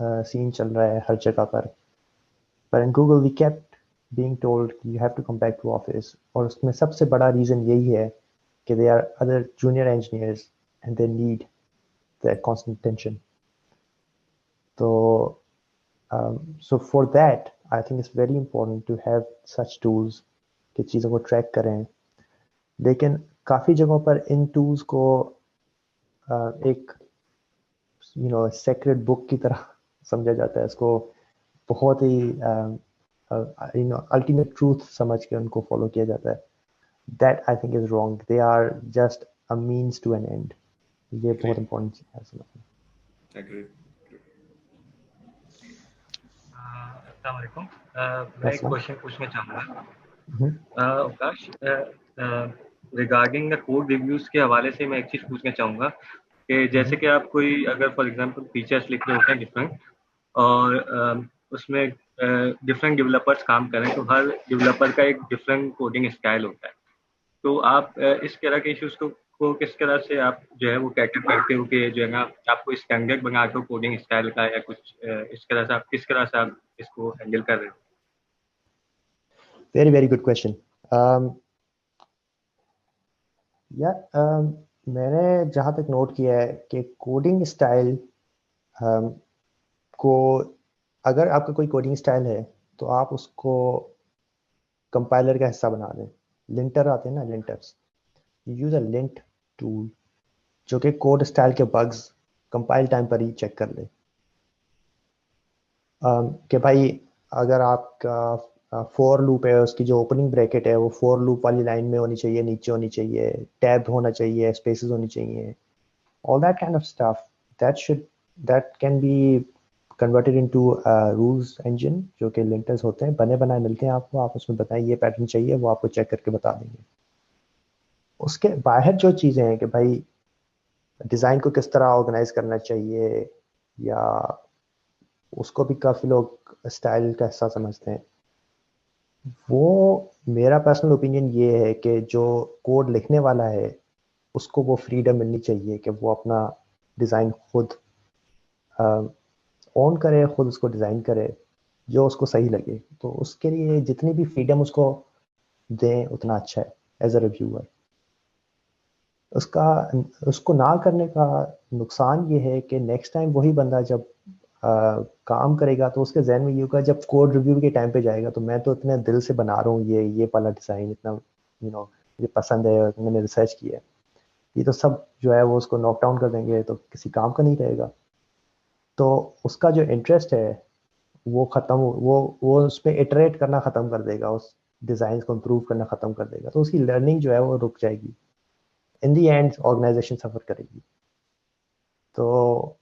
सीन चल रहा है हर जगह पर in Google we kept being told you have to come back to office, और उसमें सबसे बड़ा रीज़न यही है कि they are other junior engineers and they need that constant attention. So for that, I think it's very important to have such tools कि चीज़ों को ट्रैक करें। लेकिन काफ़ी जगहों पर इन टूल्स को एक सेक्रेड बुक की तरह समझा जाता है, इसको बहुत ही अल्टीमेट ट्रूथ समझ के उनको फॉलो किया जाता है। That I think is wrong. They are just a means to an end. ये बहुत important चीज़ है समझना। Agreed. अस्सलाम वालेकुम। मैं एक क्वेश्चन पूछना चाहूँगा अवकाश, रिगार्डिंग द कोड रिव्यूज के हवाले से। मैं एक चीज़ पूछना चाहूँगा कि जैसे कि आप कोई अगर फॉर एग्जांपल फीचर्स लिख रहे होते हैं डिफरेंट, और उसमें डिफरेंट डेवलपर्स काम करें, तो हर डेवलपर का एक डिफरेंट कोडिंग स्टाइल होता है। तो आप इस तरह के इश्यूज को को किस तरह से आप जो है वो कैटर करते हो कि जो है ना आपको स्टैंडर्ड बना दो कोडिंग स्टाइल का, या कुछ इस तरह से आप किस तरह से आप इसको हैंडल कर रहे हो? Very very good question. मैंने जहाँ तक नोट किया है कि कोडिंग स्टाइल को, अगर आपका कोई कोडिंग स्टाइल है तो आप उसको कंपाइलर का हिस्सा बना दें। लिंटर आते हैं ना, Lintner's, use a lint tool जो कि कोड स्टाइल के बग्स कंपाइल टाइम पर ही चेक कर ले। कि भाई अगर आपका फॉर लूप है, उसकी जो ओपनिंग ब्रैकेट है वो फॉर लूप वाली लाइन में होनी चाहिए, नीचे होनी चाहिए, टैब होना चाहिए, स्पेसेस होनी चाहिए, all that kind of stuff that can be converted into a rules engine जो कि लिंटर्स होते हैं, बने बनाए मिलते हैं आपको, आप उसमें बताएं ये पैटर्न चाहिए, वो आपको चेक करके बता देंगे। उसके बाहर जो चीज़ें हैं कि भाई डिज़ाइन को किस तरह ऑर्गेनाइज करना चाहिए, या उसको भी काफ़ी लोग स्टाइल का हिस्सा समझते हैं, वो मेरा पर्सनल ओपिनियन ये है कि जो कोड लिखने वाला है उसको वो फ्रीडम मिलनी चाहिए कि वो अपना डिज़ाइन खुद ओन करे, खुद उसको डिज़ाइन करे जो उसको सही लगे। तो उसके लिए जितनी भी फ्रीडम उसको दें उतना अच्छा है एज अ रिव्यूअर। उसको ना करने का नुकसान ये है कि नेक्स्ट टाइम वही बंदा जब काम करेगा तो उसके जहन में ये होगा, जब कोड रिव्यू के टाइम पे जाएगा तो मैं तो इतने दिल से बना रहा हूँ ये वाला डिज़ाइन, इतना मुझे पसंद है और मैंने रिसर्च किया है, ये तो सब जो है वो उसको नॉक डाउन कर देंगे तो किसी काम का नहीं रहेगा। तो उसका जो इंटरेस्ट है वो ख़त्म, वो उस पर इटरेट करना ख़त्म कर देगा, उस डिज़ाइन को इम्प्रूव करना ख़त्म कर देगा, तो उसकी लर्निंग जो है वो रुक जाएगी। इन दी एंड ऑर्गेनाइजेशन सफ़र करेगी। तो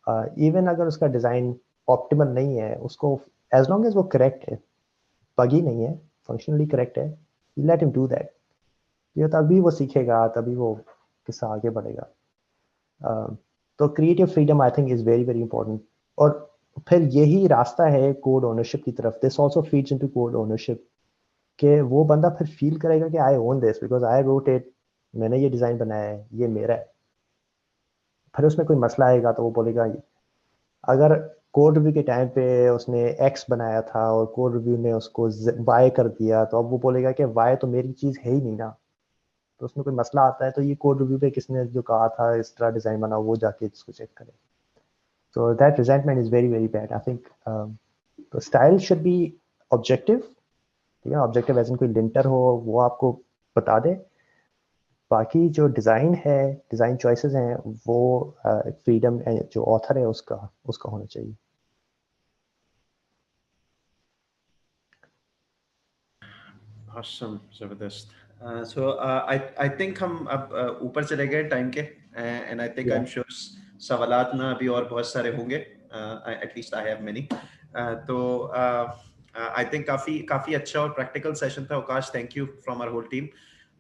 इवन अगर उसका डिज़ाइन ऑप्टिमल नहीं है, उसको एज लॉन्ग एज वो करेक्ट है, बगी नहीं है, फंक्शनली करेक्ट है, लेट हिम डू दैट। ये तभी वो सीखेगा, तभी वो किस्सा आगे बढ़ेगा। तो creative freedom I think is very very important. और फिर यही रास्ता है कोड ओनरशिप की तरफ। This also feeds into code ownership कि वो बंदा फिर फील करेगा कि I own this because I wrote it, मैंने ये डिज़ाइन बनाया है, ये मेरा है। फिर उसमें कोई मसला आएगा तो वो बोलेगा, अगर कोड रिव्यू के टाइम पे उसने एक्स बनाया था और कोड रिव्यू ने उसको वाई कर दिया, तो अब वो बोलेगा कि वाई तो मेरी चीज़ है ही नहीं ना। तो उसमें कोई मसला आता है तो ये कोड रिव्यू पे किसने जो कहा था इस तरह डिज़ाइन बना, वो जाके इसको चेक करे। So that resentment is very very bad. I think the style should be objective. ठीक है, ऑब्जेक्टिव एज इन कोई लिंटर हो वो आपको बता दे, बाकी जो डिज़ाइन है, डिज़ाइन चॉइसेस हैं, वो फ्रीडम जो ऑथर है उसका होना चाहिए। Awesome, जबरदस्त। So I think हम अब ऊपर चले गए टाइम के, and I think I'm sure सवालात ना अभी और बहुत सारे होंगे, at least I have many। तो I think काफी अच्छा और प्रैक्टिकल सेशन था Avkash, thank you from our whole team.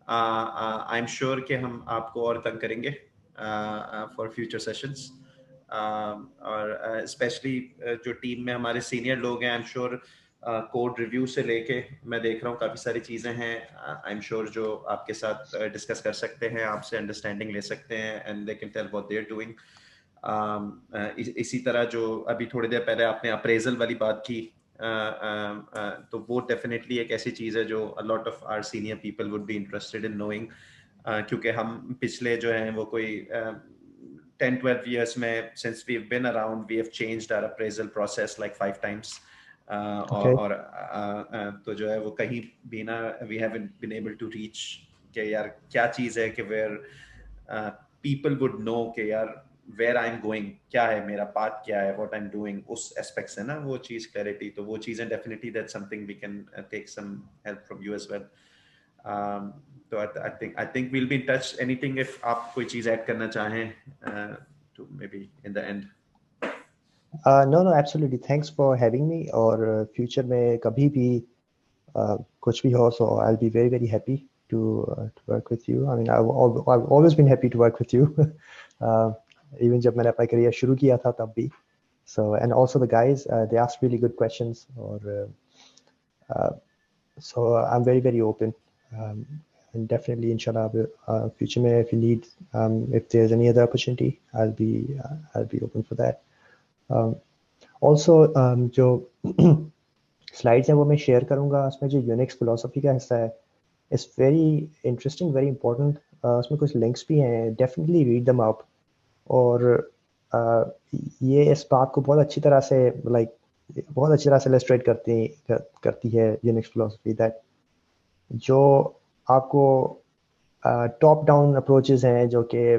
I am sure कि हम आपको और तंग करेंगे फॉर फ्यूचर सेशंस, और स्पेशली जो टीम में हमारे सीनियर लोग हैं, I am sure code review से लेके मैं देख रहा हूँ काफ़ी सारी चीज़ें हैं, आई एम श्योर जो आपके साथ डिस्कस कर सकते हैं, आपसे अंडरस्टैंडिंग ले सकते हैं, and they can tell what they are doing. इसी तरह जो अभी थोड़ी देर पहले आपने अप्रेजल वाली बात की, तो वो डेफिनेटली एक ऐसी चीज़ है जो a lot of our senior people would be interested in knowing, क्योंकि हम पिछले जो हैं वो कोई 10-12 years में since we've been around, we have changed our appraisal process like 5 times. और तो जो है वो कहीं भी ना we haven't been able to reach कि यार क्या चीज़ है कि where people would know कि यार where I'm going, क्या है मेरा path, क्या है what I'm doing, उस aspect से ना वो चीज़ clarity, तो वो चीज़ें definitely that's something we can take some help from you as well. तो I think we'll be in touch. Anything if आप कोई चीज़ ऐड करना चाहें to maybe in the end. No, absolutely. Thanks for having me. और future में कभी भी कुछ भी हो, so I'll be very very happy to work with you. I mean, I've always been happy to work with you. Even जब मैंने अपना करियर शुरू किया था तब भी. So and also the guys, they asked really good questions, और so I'm very very open. and definitely inshallah future में if you need if there's any other opportunity I'll be open for that. Also जो slides हैं वो मैं share करूँगा, उसमें जो Unix philosophy का हिस्सा है it's very interesting, very important. उसमें कुछ links भी हैं, definitely read them up. और ये इस बात को बहुत अच्छी तरह से बहुत अच्छी तरह से illustrate करती है Unix philosophy that जो आपको टॉप डाउन अप्रोचेस हैं जो कि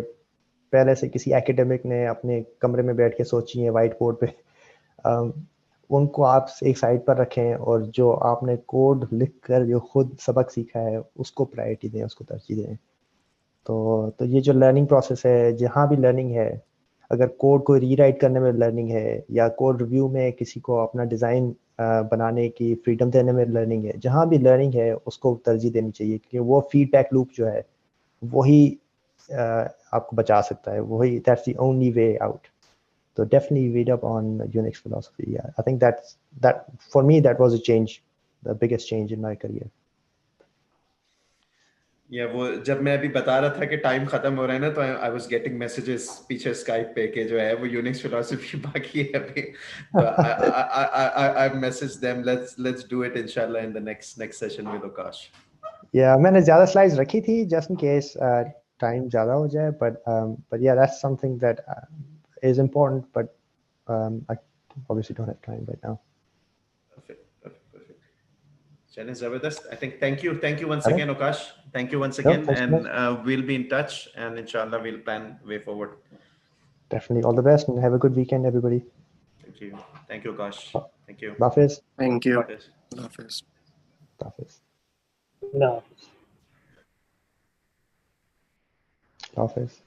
पहले से किसी एकेडमिक ने अपने कमरे में बैठ के सोची हैं वाइट बोर्ड पे, उनको आप एक साइड पर रखें और जो आपने कोड लिख कर जो खुद सबक सीखा है उसको प्रायोरिटी दें, उसको तरजीह दें. तो ये जो लर्निंग प्रोसेस है, जहाँ भी लर्निंग है, अगर कोड को रीराइट करने में लर्निंग है या कोड रिव्यू में किसी को अपना डिज़ाइन बनाने की फ्रीडम देने में लर्निंग है, जहाँ भी लर्निंग है उसको तरजीह देनी चाहिए क्योंकि वो फीडबैक लूप जो है वही आपको बचा सकता है, वही that's the only way out. So definitely read up on Unix philosophy. Yeah, I think that for me that was a change, the biggest change in my career. Yeah, वो जब मैं अभी बता रहा था कि टाइम खत्म हो रहा है ना, तो I was getting messages पीछे Skype पे के जो है वो Unix philosophy बाकी है अभी. तो I messaged them, let's do it inshallah in the next session with Akash. Yeah, मैंने ज़्यादा slides रखी थी just in case time ज़्यादा हो जाए, but yeah, that's something that is important, but I obviously don't have time right now. Perfect. Chale, Zabardast. I think thank you once again, Akash. Thank you once again, and we'll be in touch, and inshallah we'll plan way forward. Definitely, all the best, and have a good weekend, everybody. Thank you, Akash. Thank you. Hafiz. Thank you. Hafiz. Hafiz. No. Hafiz.